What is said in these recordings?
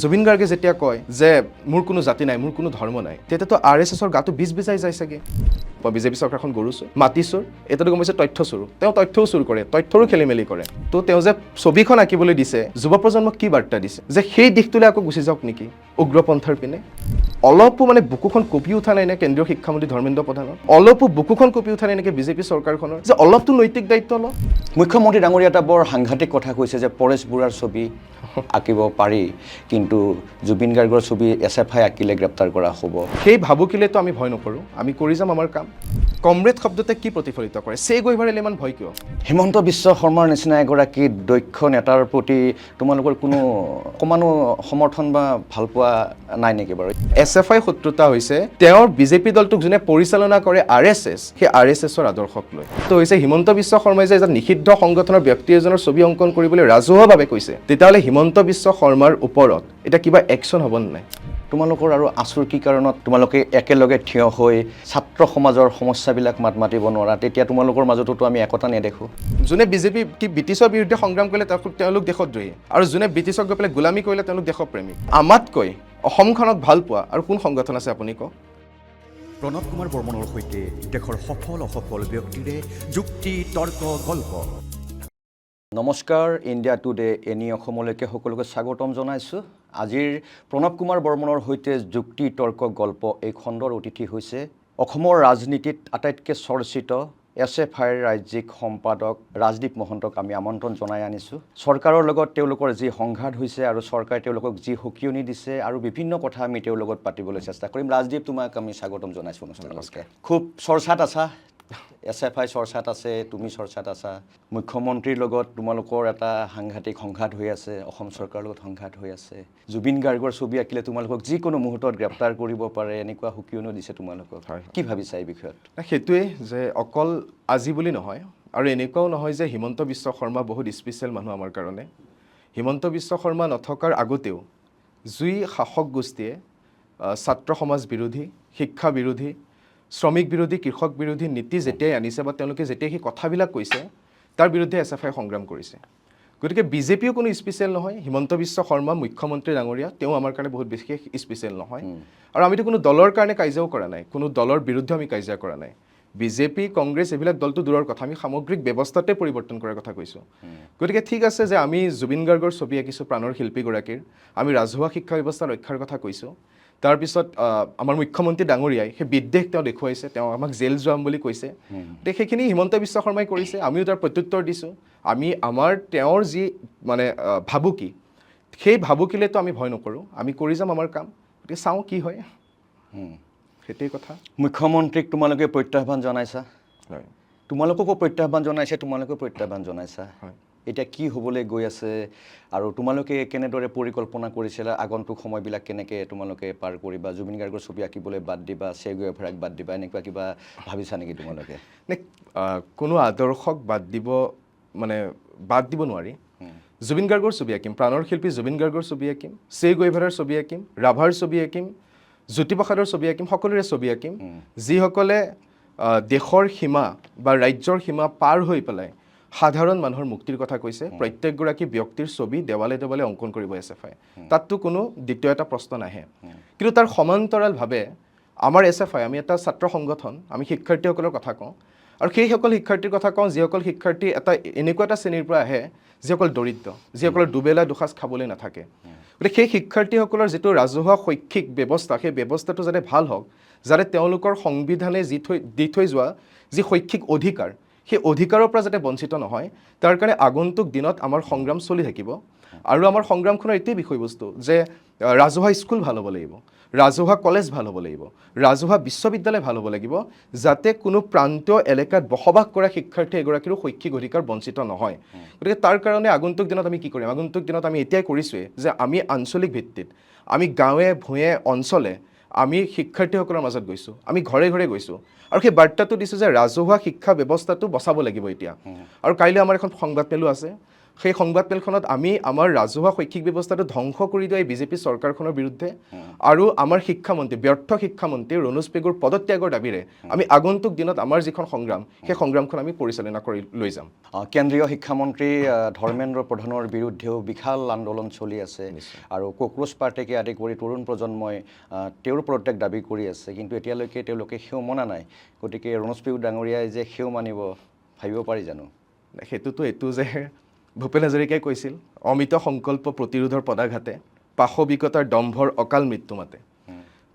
জুবিন গাৰ্গে যেতিয়া কয় যে মোৰ কোনো জাতি নাই, মোৰ কোনো ধৰ্ম নাই, তেতিয়াতো RSSৰ গাটো বিজ বিজাই যায় চাগে। বিজেপি চৰকাৰখন গৰু চোৰ, মাটি চোৰ, এতিয়াতো গম পাইছে তথ্য চোৰ। তেওঁ তথ্যও চুৰ কৰে, তথ্যৰো খেলি মেলি কৰে। তো তেওঁ যে ছবিখন আঁকিবলৈ দিছে, যুৱ প্ৰজন্মক কি বাৰ্তা দিছে যে সেই দিশটোলৈ আকৌ গুচি যাওক নেকি উগ্ৰপন্থাৰ পিনে? অলপো মানে বুকুখন কঁপি উঠা নাই নে কেন্দ্ৰীয় শিক্ষামন্ত্ৰী ধৰ্মেন্দ্ৰ প্ৰধানৰ? অলপো বুকুখন কঁপি উঠা নাই নেকি বিজেপি চৰকাৰখনৰ যে অলপতো নৈতিক দায়িত্ব লওক? মুখ্যমন্ত্ৰী ডাঙৰীয়া এটা বৰ সাংঘাতিক কথা কৈছে যে পৰেশ বুঢ়াৰ ছবি আঁকিব পাৰি, কিন্তু জুবিন গাৰ্গৰ ছবি SFI আঁকিলে গ্ৰেপ্তাৰ কৰা হ'ব। সেই ভাবুকিলেতো আমি ভয় নকৰোঁ, আমি কৰি যাম আমাৰ কাম। কমৰেড শব্দতে কি প্ৰতিফলিত কৰে? চে গৈভাৰেলে ইমান ভয় কিয়? হিমন্ত বিশ্ব শৰ্মাৰ নিচিনা এগৰাকী দক্ষ নেতাৰ প্ৰতি তোমালোকৰ কোনো অকণমানো সমৰ্থন বা ভালপোৱা নাই নেকি বাৰু? SFI শত্ৰুতা হৈছে তেওঁৰ বিজেপি দলটোক যোনে পৰিচালনা কৰে RSS, সেই RSSৰ আদৰ্শক লৈ। তো হৈছে হিমন্ত বিশ্ব শৰ্মাই যে এজন নিষিদ্ধ সংগঠনৰ ব্যক্তি এজনৰ ছবি অংকন কৰিবলৈ ৰাজহুৱাভাৱে কৈছে, তেতিয়াহ'লে হিমন্ত বিশ্ব শৰ্মাৰ ওপৰত এতিয়া কিবা একশ্যন হ'ব নাই? তোমালোকৰ আৰু আচুৰ কি কাৰণত তোমালোকে একেলগে থিয় হৈ ছাত্ৰ সমাজৰ সমস্যাবিলাক মাত মাতিব নোৱাৰা? তেতিয়া তোমালোকৰ মাজতো আমি একতা নেদেখোঁ। যোনে বিজেপি কি ব্ৰিটিছৰ বিৰুদ্ধে সংগ্ৰাম কৰিলে তেওঁলোক দেশদ্ৰোহী, আৰু যোনে ব্ৰিটিছক গৈ পেলাই গোলামী কৰিলে তেওঁলোক দেশপ্ৰেমিক। আমাতকৈ অসমখনক ভাল পোৱা আৰু কোন সংগঠন আছে আপুনি কওক? প্ৰণৱ কুমাৰ বৰ্মনৰ সৈতে দেশৰ সফল অসফল ব্যক্তিৰে যুক্তি তৰ্ক গল্প। নমস্কাৰ, ইণ্ডিয়া টুডে এনি অসমলৈকে সকলোকে স্বাগতম জনাইছোঁ। আজিৰ প্ৰণৱ কুমাৰ বৰ্মনৰ সৈতে যুক্তি তৰ্ক গল্প এই খণ্ডৰ অতিথি হৈছে অসমৰ ৰাজনীতিত আটাইতকৈ চৰ্চিত SFIৰ ৰাজ্যিক সম্পাদক ৰাজদীপ মহন্তক আমি আমন্ত্ৰণ জনাই আনিছোঁ। চৰকাৰৰ লগত তেওঁলোকৰ যি সংঘাত হৈছে আৰু চৰকাৰে তেওঁলোকক যি সকিয়নি দিছে আৰু বিভিন্ন কথা আমি তেওঁৰ লগত পাতিবলৈ চেষ্টা কৰিম। ৰাজদীপ, তোমাক আমি স্বাগতম জনাইছোঁ। নমস্কাৰ। খুব চৰ্চাত আছা, SFI চৰ্চাত আছে, তুমি চৰ্চাত আছা। মুখ্যমন্ত্ৰীৰ লগত তোমালোকৰ এটা সাংঘাতিক সংঘাত হৈ আছে, অসম চৰকাৰৰ লগত সংঘাত হৈ আছে। জুবিন গাৰ্গৰ ছবি আঁকিলে তোমালোকক যিকোনো মুহূৰ্তত গ্ৰেপ্তাৰ কৰিব পাৰে, এনেকুৱা সকিয়নিও দিছে তোমালোকক। কি ভাবিছা এই বিষয়ত? সেইটোৱে যে অকল আজি বুলি নহয়, আৰু এনেকুৱাও নহয় যে হিমন্ত বিশ্ব শৰ্মা বহুত স্পেচিয়েল মানুহ আমাৰ কাৰণে। হিমন্ত বিশ্ব শৰ্মা নথকাৰ আগতেও যি শাসক গোষ্ঠীয়ে ছাত্ৰ সমাজ বিৰোধী, শিক্ষা বিৰোধী, শ্ৰমিক বিৰোধী, কৃষক বিৰোধী নীতি যেতিয়াই আনিছে বা তেওঁলোকে যেতিয়াই সেই কথাবিলাক কৈছে, তাৰ বিৰুদ্ধে SFI সংগ্ৰাম কৰিছে। গতিকে বিজেপিও কোনো স্পেচিয়েল নহয়। হিমন্ত বিশ্ব শৰ্মা মুখ্যমন্ত্ৰী ডাঙৰীয়া, তেওঁ আমাৰ কাৰণে বহুত বিশেষ স্পেচিয়েল নহয়। আৰু আমিতো কোনো দলৰ কাৰণে কাজিয়াও কৰা নাই, কোনো দলৰ বিৰুদ্ধে আমি কাজিয়া কৰা নাই। বিজেপি, কংগ্ৰেছ এইবিলাক দলটো দূৰৰ কথা, আমি সামগ্ৰিক ব্যৱস্থাতে পৰিৱৰ্তন কৰাৰ কথা কৈছোঁ। গতিকে ঠিক আছে যে আমি জুবিন গাৰ্গৰ ছবি আঁকিছোঁ প্ৰাণৰ শিল্পীগৰাকীৰ, আমি ৰাজহুৱা শিক্ষা ব্যৱস্থা ৰক্ষাৰ কথা কৈছোঁ। তাৰপিছত আমাৰ মুখ্যমন্ত্ৰী ডাঙৰীয়াই সেই বিদ্বেষ তেওঁ দেখুৱাইছে, তেওঁ আমাক জেল যোৱাম বুলি কৈছে। গতিকে সেইখিনি হিমন্ত বিশ্ব শৰ্মাই কৰিছে, আমিও তাৰ প্ৰত্যুত্তৰ দিছোঁ। আমি তেওঁৰ যি মানে ভাবুকি, সেই ভাবুকিলেতো আমি ভয় নকৰোঁ, আমি কৰি যাম আমাৰ কাম। গতিকে চাওঁ কি হয়, সেইটোৱেই কথা। মুখ্যমন্ত্ৰীক তোমালোকে প্ৰত্যাহ্বান জনাইছা, হয়, তোমালোককো প্ৰত্যাহ্বান জনাইছে, তোমালোকেও প্ৰত্যাহ্বান জনাইছা। হয়। এতিয়া কি হ'বলৈ গৈ আছে আৰু তোমালোকে কেনেদৰে পৰিকল্পনা কৰিছিলা আগন্তুক সময়বিলাক কেনেকৈ তোমালোকে পাৰ কৰিবা? জুবিন গাৰ্গৰ ছবি আঁকিবলৈ বাদ দিবা, চে গুয়েভাৰাক বাদ দিবা, এনেকুৱা কিবা ভাবিছা নেকি তোমালোকে? নে কোনো আদৰ্শক বাদ দিব নোৱাৰি। জুবিন গাৰ্গৰ ছবি আঁকিম, প্ৰাণৰ শিল্পী জুবিন গাৰ্গৰ ছবি আঁকিম, চে গুয়েভাৰাৰ ছবি আঁকিম, ৰাভাৰ ছবি আঁকিম, জ্যোতিপ্ৰসাদৰ ছবি আঁকিম, সকলোৰে ছবি আঁকিম, যিসকলে দেশৰ সীমা বা ৰাজ্যৰ সীমা পাৰ হৈ পেলাই সাধাৰণ মানুহৰ মুক্তিৰ কথা কৈছে। প্ৰত্যেকগৰাকী ব্যক্তিৰ ছবি দেৱালে দেৱালে অংকন কৰিব SFI, তাততো কোনো দ্বিতীয় এটা প্ৰশ্ন নাহে। কিন্তু তাৰ সমান্তৰালভাৱে আমাৰ SFI, আমি এটা ছাত্ৰ সংগঠন, আমি শিক্ষাৰ্থীসকলৰ কথা কওঁ, আৰু সেইসকল শিক্ষাৰ্থীৰ কথা কওঁ যিসকল শিক্ষাৰ্থী এনেকুৱা এটা শ্ৰেণীৰ পৰা আহে যিসকল দৰিদ্ৰ, যিসকলৰ দুবেলা দুসাঁজ খাবলৈ নাথাকে। গতিকে সেই শিক্ষাৰ্থীসকলৰ যিটো ৰাজহুৱা শৈক্ষিক ব্যৱস্থা, সেই ব্যৱস্থাটো যাতে ভাল হওক, যাতে তেওঁলোকৰ সংবিধানে দি থৈ যোৱা যি শৈক্ষিক অধিকাৰ, সেই অধিকাৰৰ পৰা যাতে বঞ্চিত নহয়, তাৰ কাৰণে আগন্তুক দিনত আমাৰ সংগ্ৰাম চলি থাকিব। আৰু আমাৰ সংগ্ৰামখনৰ এইটোৱেই বিষয়বস্তু যে ৰাজহুৱা স্কুল ভাল হ'ব লাগিব, ৰাজহুৱা কলেজ ভাল হ'ব লাগিব, ৰাজহুৱা বিশ্ববিদ্যালয় ভাল হ'ব লাগিব, যাতে কোনো প্ৰান্তীয় এলেকাত বসবাস কৰা শিক্ষাৰ্থী এগৰাকীৰো শৈক্ষিক অধিকাৰ বঞ্চিত নহয়। গতিকে তাৰ কাৰণে আগন্তুক দিনত আমি কি কৰিম? আগন্তুক দিনত আমি এতিয়াই কৰিছোঁৱেই যে আমি আঞ্চলিক ভিত্তিত, আমি গাঁৱে ভূঞে অঞ্চলে আমি শিক্ষাৰ্থীসকলৰ মাজত গৈছোঁ, আমি ঘৰে ঘৰে গৈছোঁ, আৰু সেই বাৰ্তাটো দিছোঁ যে ৰাজহুৱা শিক্ষা ব্যৱস্থাটো বচাব লাগিব এতিয়া। আৰু কাইলৈ আমাৰ এখন সংবাদ মেলো আছে, সেই সংবাদমেলখনত আমি আমাৰ ৰাজহুৱা শৈক্ষিক ব্যৱস্থাটো ধ্বংস কৰি দিয়া এই বিজেপি চৰকাৰখনৰ বিৰুদ্ধে আৰু আমাৰ শিক্ষামন্ত্ৰী ব্যৰ্থ শিক্ষামন্ত্ৰী ৰণোজ পেগুৰ পদত্যাগৰ দাবীৰে আমি আগন্তুক দিনত আমাৰ যিখন সংগ্ৰাম সেই সংগ্ৰামখন আমি পৰিচালনা কৰি লৈ যাম। কেন্দ্ৰীয় শিক্ষামন্ত্ৰী ধৰ্মেন্দ্ৰ প্ৰধানৰ বিৰুদ্ধেও বিশাল আন্দোলন চলি আছে আৰু কক্ৰোচ পাৰ্টিকে আদি কৰি তৰুণ প্ৰজন্মই তেওঁৰ পদত্যাগ দাবী কৰি আছে, কিন্তু এতিয়ালৈকে তেওঁলোকে সেও মনা নাই। গতিকে ৰণোজ পেগু ডাঙৰীয়াই যে সেও মানিব ভাবিব পাৰি জানো? সেইটোতো এইটো যে ভূপেন হাজৰিকাই কৈছিল, অমিত সংকল্প প্ৰতিৰোধৰ পদাঘাতে পাশবিকতাৰ দম্ভৰ অকাল মৃত্যু মাতে।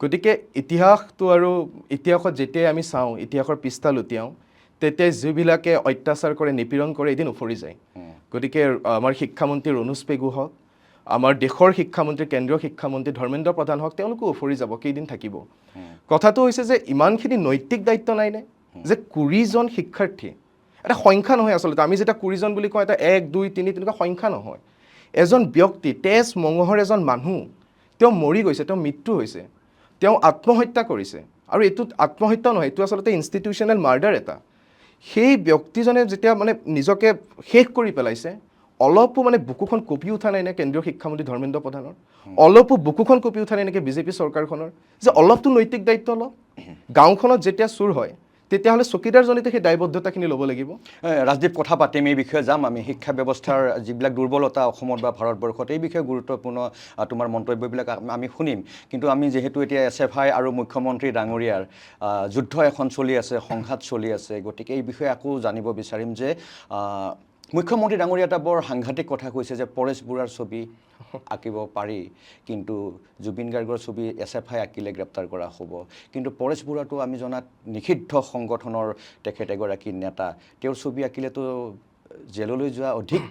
গতিকে ইতিহাসটো আৰু ইতিহাসত যেতিয়াই আমি চাওঁ, ইতিহাসৰ পৃষ্ঠা লুটিয়াওঁ, তেতিয়াই যিবিলাকে অত্যাচাৰ কৰে, নিপীড়ন কৰে, এদিন উফৰি যায়। গতিকে আমাৰ শিক্ষামন্ত্ৰী ৰণোজ পেগু হওক, আমাৰ দেশৰ শিক্ষামন্ত্ৰী কেন্দ্ৰীয় শিক্ষামন্ত্ৰী ধৰ্মেন্দ্ৰ প্ৰধান হওক, তেওঁলোকো উফৰি যাব, কেইদিন থাকিব। কথাটো হৈছে যে ইমানখিনি নৈতিক দায়িত্ব নাইনে যে 20জন শিক্ষাৰ্থী, এটা সংখ্যা নহয় আচলতে। আমি যেতিয়া 20জন বুলি কওঁ, এটা 1, 2, 3 তেনেকুৱা সংখ্যা নহয়। এজন ব্যক্তি, তেজ মঙহৰ এজন মানুহ, তেওঁ মৰি গৈছে, তেওঁ মৃত্যু হৈছে, তেওঁ আত্মহত্যা কৰিছে। আৰু এইটো আত্মহত্যা নহয়, এইটো আচলতে ইনষ্টিটিউচনেল মাৰ্ডাৰ এটা। সেই ব্যক্তিজনে যেতিয়া মানে নিজকে শেষ কৰি পেলাইছে, অলপো মানে বুকুখন কঁপি উঠা নাই নে কেন্দ্ৰীয় শিক্ষামন্ত্ৰী ধৰ্মেন্দ্ৰ প্ৰধানৰ? অলপো বুকুখন কঁপি উঠা নাই নেকি বিজেপি চৰকাৰখনৰ যে অলপতো নৈতিক দায়িত্ব অলপ? গাঁওখনত যেতিয়া চুৰ হয়, তেতিয়াহ'লে চকীদাৰজনিতে সেই দায়বদ্ধতাখিনি ল'ব লাগিব। ৰাজদীপ, কথা পাতিম, এই বিষয়ে যাম আমি। শিক্ষা ব্যৱস্থাৰ যিবিলাক দুৰ্বলতা অসমত বা ভাৰতবৰ্ষত, এই বিষয়ে গুৰুত্বপূৰ্ণ তোমাৰ মন্তব্যবিলাক আমি শুনিম। কিন্তু আমি যিহেতু এতিয়া SFI আৰু মুখ্যমন্ত্ৰী ডাঙৰীয়াৰ যুদ্ধ এখন চলি আছে, সংঘাত চলি আছে, গতিকে এই বিষয়ে আকৌ জানিব বিচাৰিম যে মুখ্যমন্ত্ৰী ডাঙৰীয়া এটা বৰ সাংঘাতিক কথা কৈছে যে পৰেশ বৰুৱাৰ ছবি আঁকিব পাৰি, কিন্তু জুবিন গাৰ্গৰ ছবি SFI আঁকিলে গ্ৰেপ্তাৰ কৰা হ'ব। কিন্তু পৰেশ বৰুৱাটো আমি জনাত নিষিদ্ধ সংগঠনৰ তেখেত এগৰাকী নেতা, তেওঁৰ ছবি আঁকিলেতো জেললৈ যোৱা অধিক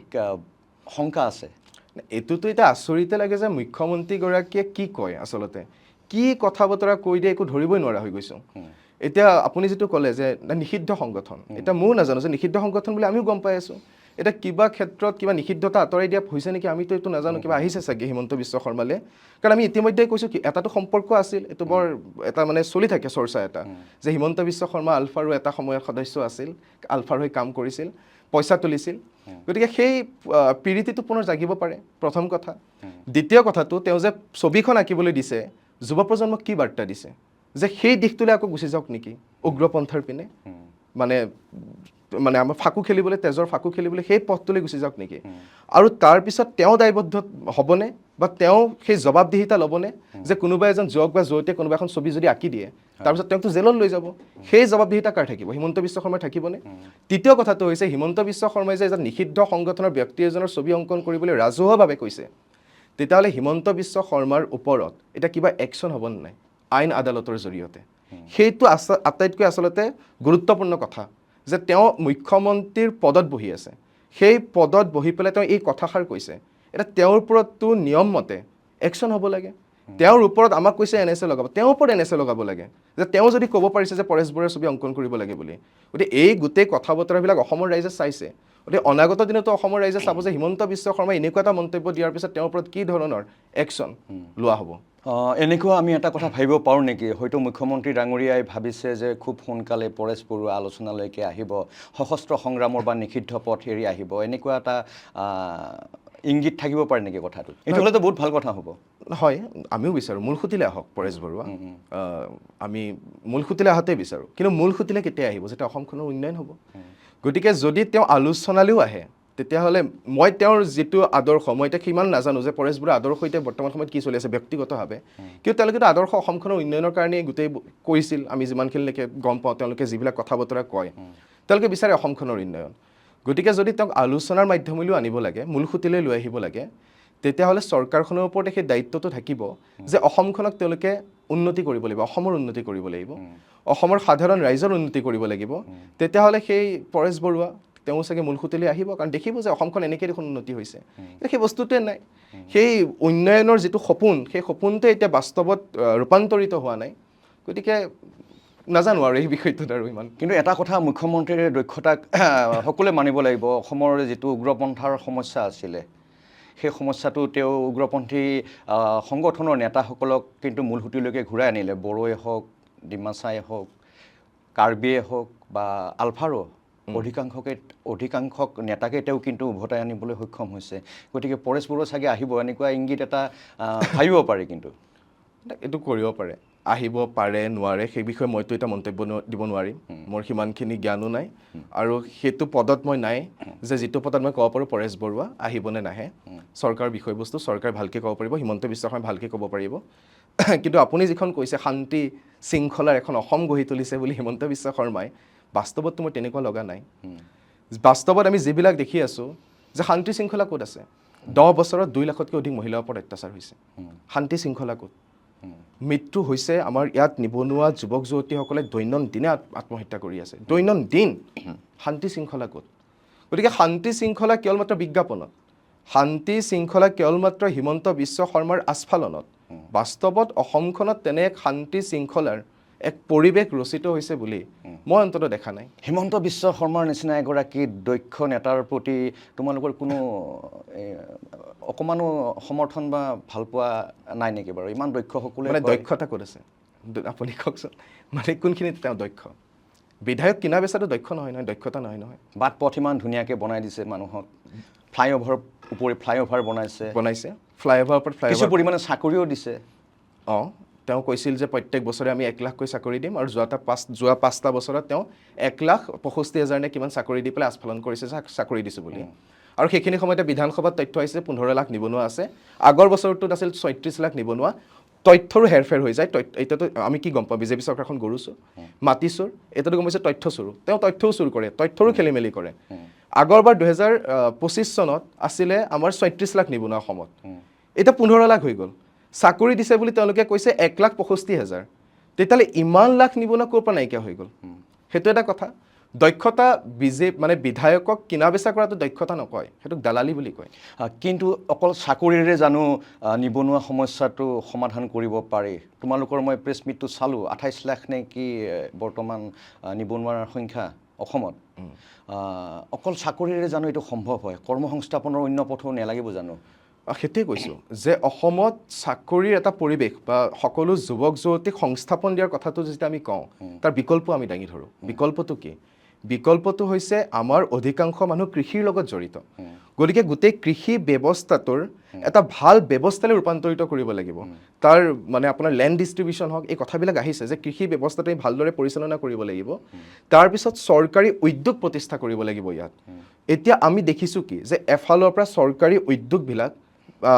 শংকা আছে। এইটোতো এতিয়া আচৰিতে লাগে যে মুখ্যমন্ত্ৰীগৰাকীয়ে কি কয় আচলতে, কি কথা বতৰা কৈ দিয়ে একো ধৰিবই নোৱাৰা হৈ গৈছোঁ। এতিয়া আপুনি যিটো ক'লে যে নিষিদ্ধ সংগঠন, এতিয়া ময়ো নাজানো যে নিষিদ্ধ সংগঠন বুলি আমিও গম পাই আছোঁ। এতিয়া কিবা ক্ষেত্ৰত কিবা নিষিদ্ধতা আঁতৰাই দিয়া হৈছে নেকি, আমিতো এইটো নাজানো। কিবা আহিছে চাগে হিমন্ত বিশ্ব শৰ্মালে, কাৰণ আমি ইতিমধ্যে কৈছোঁ কি এটাতো সম্পৰ্ক আছিল, এইটো বৰ এটা মানে চলি থাকে চৰ্চা এটা, যে হিমন্ত বিশ্ব শৰ্মা আলফাৰো এটা সময়ত সদস্য আছিল, আলফাৰ হৈ কাম কৰিছিল, পইচা তুলিছিল। গতিকে সেই পিৰিতিটো পুনৰ জাগিব পাৰে, প্ৰথম কথা। দ্বিতীয় কথাটো, তেওঁ যে ছবিখন আঁকিবলৈ দিছে, যুৱ প্ৰজন্মক কি বাৰ্তা দিছে যে সেই দিশটোলৈ আকৌ গুচি যাওক নেকি, উগ্ৰপন্থাৰ পিনে, মানে মানে আমাৰ ফাকু খেলিবলৈ, তেজৰ ফাকু খেলিবলৈ সেই পথটোলৈ গুচি যাওক নেকি? আৰু তাৰপিছত তেওঁ দায়বদ্ধ হ'বনে, বা তেওঁ সেই জবাবদিহিতা ল'বনে যে কোনোবা এজন যুৱক বা যুৱতীয়ে কোনোবা এখন ছবি যদি আঁকি দিয়ে, তাৰপিছত তেওঁকতো জেলত লৈ যাব, সেই জবাবদিহিতা কাৰ থাকিব? হিমন্ত বিশ্ব শৰ্মাৰ থাকিবনে? তৃতীয় কথাটো হৈছে, হিমন্ত বিশ্ব শৰ্মাই যে এজন নিষিদ্ধ সংগঠনৰ ব্যক্তি এজনৰ ছবি অংকন কৰিবলৈ ৰাজহুৱাভাৱে কৈছে, তেতিয়াহ'লে হিমন্ত বিশ্ব শৰ্মাৰ ওপৰত এতিয়া কিবা একশ্যন হ'ব নাই আইন আদালতৰ জৰিয়তে? সেইটো আটাইতকৈ আচলতে গুৰুত্বপূৰ্ণ কথা, যে তেওঁ মুখ্যমন্ত্ৰীৰ পদত বহি আছে, সেই পদত বহি পেলাই তেওঁ এই কথাষাৰ কৈছে। এতিয়া তেওঁৰ ওপৰততো নিয়ম মতে একশ্যন হ'ব লাগে। তেওঁৰ ওপৰত আমাক কৈছে NSA লগাব, তেওঁৰ ওপৰত NSA লগাব লাগে, যে তেওঁ যদি ক'ব পাৰিছে যে পৰেশ বৰুৱাৰ ছবি অংকন কৰিব লাগে বুলি। গতিকে এই গোটেই কথা বতৰাবিলাক অসমৰ ৰাইজে চাইছে। গতিকে অনাগত দিনতো অসমৰ ৰাইজে চাব যে হিমন্ত বিশ্ব শৰ্মাই এনেকুৱা এটা মন্তব্য দিয়াৰ পিছত তেওঁৰ ওপৰত কি ধৰণৰ একশ্যন লোৱা হ'ব। এনেকুৱা আমি এটা কথা ভাবিব পাৰোঁ নেকি, হয়তো মুখ্যমন্ত্ৰী ডাঙৰীয়াই ভাবিছে যে খুব সোনকালে পৰেশ বৰুৱা আলোচনালৈকে আহিব, সশস্ত্ৰ সংগ্ৰামৰ বা নিষিদ্ধ পথ এৰি আহিব, এনেকুৱা এটা ইংগিত থাকিব পাৰে নেকি কথাটো? এইটো হ'লেতো বহুত ভাল কথা হ'ব। হয়, আমিও বিচাৰোঁ মূল সুতিলে আহক পৰেশ বৰুৱা, আমি মূল সুতিলে অহাতেই বিচাৰোঁ। কিন্তু মূল সুতিলে কেতিয়া আহিব? যেতিয়া অসমখনৰ উন্নয়ন হ'ব। গতিকে যদি তেওঁ আলোচনালৈও আহে, তেতিয়াহ'লে মই তেওঁৰ যিটো আদৰ্শ, মই এতিয়া সিমান নাজানো যে পৰেশ বৰুৱাৰ আদৰ্শ এতিয়া বৰ্তমান সময়ত কি চলি আছে ব্যক্তিগতভাৱে, কিন্তু তেওঁলোকেতো আদৰ্শ অসমখনৰ উন্নয়নৰ কাৰণেই গোটেই কৰিছিল। আমি যিমানখিনিলৈকে গম পাওঁ, তেওঁলোকে যিবিলাক কথা বতৰা কয়, তেওঁলোকে বিচাৰে অসমখনৰ উন্নয়ন। গতিকে যদি তেওঁক আলোচনাৰ মাধ্যমেৰেও আনিব লাগে, মূল সুতিলৈ লৈ আহিব লাগে, তেতিয়াহ'লে চৰকাৰখনৰ ওপৰতে সেই দায়িত্বটো থাকিব যে অসমখনক তেওঁলোকে উন্নতি কৰিব লাগিব, অসমৰ উন্নতি কৰিব লাগিব, অসমৰ সাধাৰণ ৰাইজৰ উন্নতি কৰিব লাগিব। তেতিয়াহ'লে সেই পৰেশ বৰুৱা তেওঁ চাগে মূল সুতিলৈ আহিব, কাৰণ দেখিব যে অসমখন এনেকৈ দেখোন উন্নতি হৈছে। সেই বস্তুটোৱে নাই, সেই উন্নয়নৰ যিটো সপোন, সেই সপোনটোৱে এতিয়া বাস্তৱত ৰূপান্তৰিত হোৱা নাই। গতিকে নাজানো আৰু এই বিষয়টোত আৰু ইমান। কিন্তু এটা কথা, মুখ্যমন্ত্ৰীৰ দক্ষতাক সকলোৱে মানিব লাগিব। অসমৰ যিটো উগ্ৰপন্থাৰ সমস্যা আছিলে, সেই সমস্যাটো তেওঁ উগ্ৰপন্থী সংগঠনৰ নেতাসকলক কিন্তু মূল সুতিলৈকে ঘূৰাই আনিলে। বড়োৱে হওক, ডিমাচাই হওক, কাৰ্বিয়ে হওক বা আলফাৰো অধিকাংশ নেতাকে তেওঁ কিন্তু উভতাই আনিবলৈ সক্ষম হৈছে। গতিকে পৰেশ বৰুৱা চাগে আহিব, এনেকুৱা ইংগিত এটা ভাবিব পাৰে। কিন্তু এইটো কৰিব পাৰে, আহিব পাৰে নোৱাৰে সেই বিষয়ে মইতো এটা মন্তব্য দিব নোৱাৰিম। মোৰ সিমানখিনি জ্ঞানো নাই আৰু সেইটো পদত মই নাই যে যিটো পদত মই ক'ব পাৰোঁ পৰেশ বৰুৱা আহিব নে নাহে। চৰকাৰৰ বিষয়বস্তু চৰকাৰে ভালকৈ ক'ব পাৰিব, হিমন্ত বিশ্ব শৰ্মাই ভালকৈ ক'ব পাৰিব। কিন্তু আপুনি যিখন কৈছে শান্তি শৃংখলাৰ এখন অসম গঢ়ি তুলিছে বুলি হিমন্ত বিশ্ব শৰ্মাই, বাস্তৱততো মোৰ তেনেকুৱা লগা নাই। বাস্তৱত আমি যিবিলাক দেখি আছোঁ যে শান্তি শৃংখলা ক'ত আছে? 10 বছৰত 2 লাখতকৈ অধিক মহিলাৰ ওপৰত অত্যাচাৰ হৈছে। শান্তি শৃংখলা ক'ত? মৃত্যু হৈছে আমাৰ ইয়াত নিবনুৱা যুৱক যুৱতীসকলে দৈনন্দিনে আত্মহত্যা কৰি আছে, দৈনন্দিন। শান্তি শৃংখলা ক'ত? গতিকে শান্তি শৃংখলা কেৱল মাত্ৰ বিজ্ঞাপনত, শান্তি শৃংখলা কেৱল মাত্ৰ হিমন্ত বিশ্ব শৰ্মাৰ আস্ফালনত। বাস্তৱত অসমখনত তেনে এক শান্তি শৃংখলাৰ এক পৰিৱেশ ৰচিত হৈছে বুলি মই অন্তত দেখা নাই। হিমন্ত বিশ্ব শৰ্মাৰ নিচিনা এগৰাকী দক্ষ নেতাৰ প্ৰতি তোমালোকৰ কোনো অকণমানো সমৰ্থন বা ভালপোৱা নাই নেকি বাৰু? ইমান দক্ষ সকলোৱে মানে দক্ষতা ক'ত আছে আপুনি কওকচোন? মানে কোনখিনিত তেওঁ দক্ষ? বিধায়ক কিনা বেচাটো দক্ষ নহয় নহয়, দক্ষতা নহয় নহয়। বাট পথ ইমান ধুনীয়াকৈ বনাই দিছে মানুহক, ফ্লাইঅভাৰ বনাইছে, ফ্লাইঅভাৰৰ ওপৰত কিছু ফ্লাইঅভাৰ। পৰিমাণে চাকৰিও দিছে। তেওঁ কৈছিল যে প্ৰত্যেক বছৰে আমি 1 লাখকৈ চাকৰি দিম, আৰু যোৱা 5টা বছৰত তেওঁ 1,65,000 নে কিমান চাকৰি দি পেলাই আস্ফালন কৰিছে চাকৰি দিছোঁ বুলি। আৰু সেইখিনি সময়তে বিধানসভাত তথ্য আহিছে 15 লাখ নিবনুৱা আছে। আগৰ বছৰটোত আছিল 36 লাখ নিবনুৱা। তথ্যৰো হেৰফেৰ হৈ যায়। এতিয়াতো আমি কি গম পাওঁ? বিজেপি চৰকাৰখন গৰু চোৰ, মাটি চোৰ, এতিয়াতো গম পাইছে তথ্য চোৰ। তেওঁ তথ্যও চুৰ কৰে, তথ্যৰো খেলি মেলি কৰে। আগৰবাৰ 2025 চনত আছিলে আমাৰ 36 লাখ নিবনুৱা অসমত, এতিয়া 15 লাখ হৈ গ'ল। চাকৰি দিছে বুলি তেওঁলোকে কৈছে 1,65,000। তেতিয়াহ'লে ইমান লাখ নিবনুৱা ক'ৰ পৰা নাইকিয়া হৈ গ'ল? সেইটো এটা কথা। দক্ষতা মানে বিধায়কক কিনা বেচা কৰাটো দক্ষতা নকয়, সেইটোক দালালি বুলি কয়। কিন্তু অকল চাকৰিৰে জানো নিবনুৱা সমস্যাটো সমাধান কৰিব পাৰি? তোমালোকৰ মই প্ৰেছ মিটটো চালোঁ, 28 লাখ নে কি বৰ্তমান নিবনুৱাৰ সংখ্যা অসমত। অকল চাকৰিৰে জানো এইটো সম্ভৱ হয়? কৰ্মসংস্থাপনৰ অন্য পথো নালাগিব জানো? সেইটোৱে কৈছোঁ যে অসমত চাকৰিৰ এটা পৰিৱেশ বা সকলো যুৱক যুৱতীক সংস্থাপন দিয়াৰ কথাটো যেতিয়া আমি কওঁ, তাৰ বিকল্প আমি দাঙি ধৰোঁ। বিকল্পটো কি? বিকল্পটো হৈছে আমাৰ অধিকাংশ মানুহ কৃষিৰ লগত জড়িত। গতিকে গোটেই কৃষি ব্যৱস্থাটোৰ এটা ভাল ব্যৱস্থালৈ ৰূপান্তৰিত কৰিব লাগিব। তাৰ মানে আপোনাৰ লেণ্ড ডিষ্ট্ৰিবিউশ্যন হওক, এই কথাবিলাক আহিছে যে কৃষি ব্যৱস্থাটো আমি ভালদৰে পৰিচালনা কৰিব লাগিব। তাৰপিছত চৰকাৰী উদ্যোগ প্ৰতিষ্ঠা কৰিব লাগিব ইয়াত। এতিয়া আমি দেখিছোঁ কি যে এফালৰ পৰা চৰকাৰী উদ্যোগবিলাক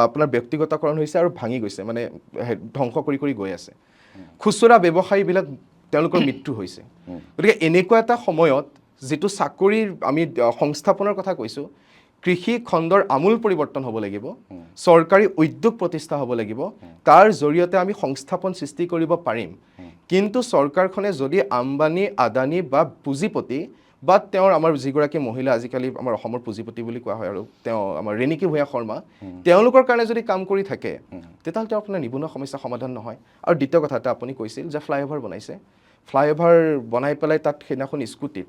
আপোনাৰ ব্যক্তিগতকৰণ হৈছে আৰু ভাঙি গৈছে, মানে ধ্বংস কৰি কৰি গৈ আছে। খুচুৰা ব্যৱসায়ীবিলাক তেওঁলোকৰ মৃত্যু হৈছে। গতিকে এনেকুৱা এটা সময়ত যিটো চাকৰিৰ আমি সংস্থাপনৰ কথা কৈছোঁ, কৃষি খণ্ডৰ আমূল পৰিৱৰ্তন হ'ব লাগিব, চৰকাৰী উদ্যোগ প্ৰতিষ্ঠা হ'ব লাগিব, তাৰ জৰিয়তে আমি সংস্থাপন সৃষ্টি কৰিব পাৰিম। কিন্তু চৰকাৰখনে যদি আম্বানী আদানী বা পুঁজিপতি বা তেওঁৰ আমাৰ যিগৰাকী মহিলা আজিকালি আমাৰ অসমৰ পুঁজিপতি বুলি কোৱা হয় আৰু তেওঁ আমাৰ ৰেণুকি ভূঞা শৰ্মা, তেওঁলোকৰ কাৰণে যদি কাম কৰি থাকে, তেতিয়াহ'লে তেওঁ আপোনাৰ নিবনুৱা সমস্যা সমাধান নহয়। আৰু দ্বিতীয় কথা এটা আপুনি কৈছিল যে ফ্লাইঅভাৰ বনাইছে, ফ্লাইঅভাৰ বনাই পেলাই তাত সেইদিনাখন স্কুটিত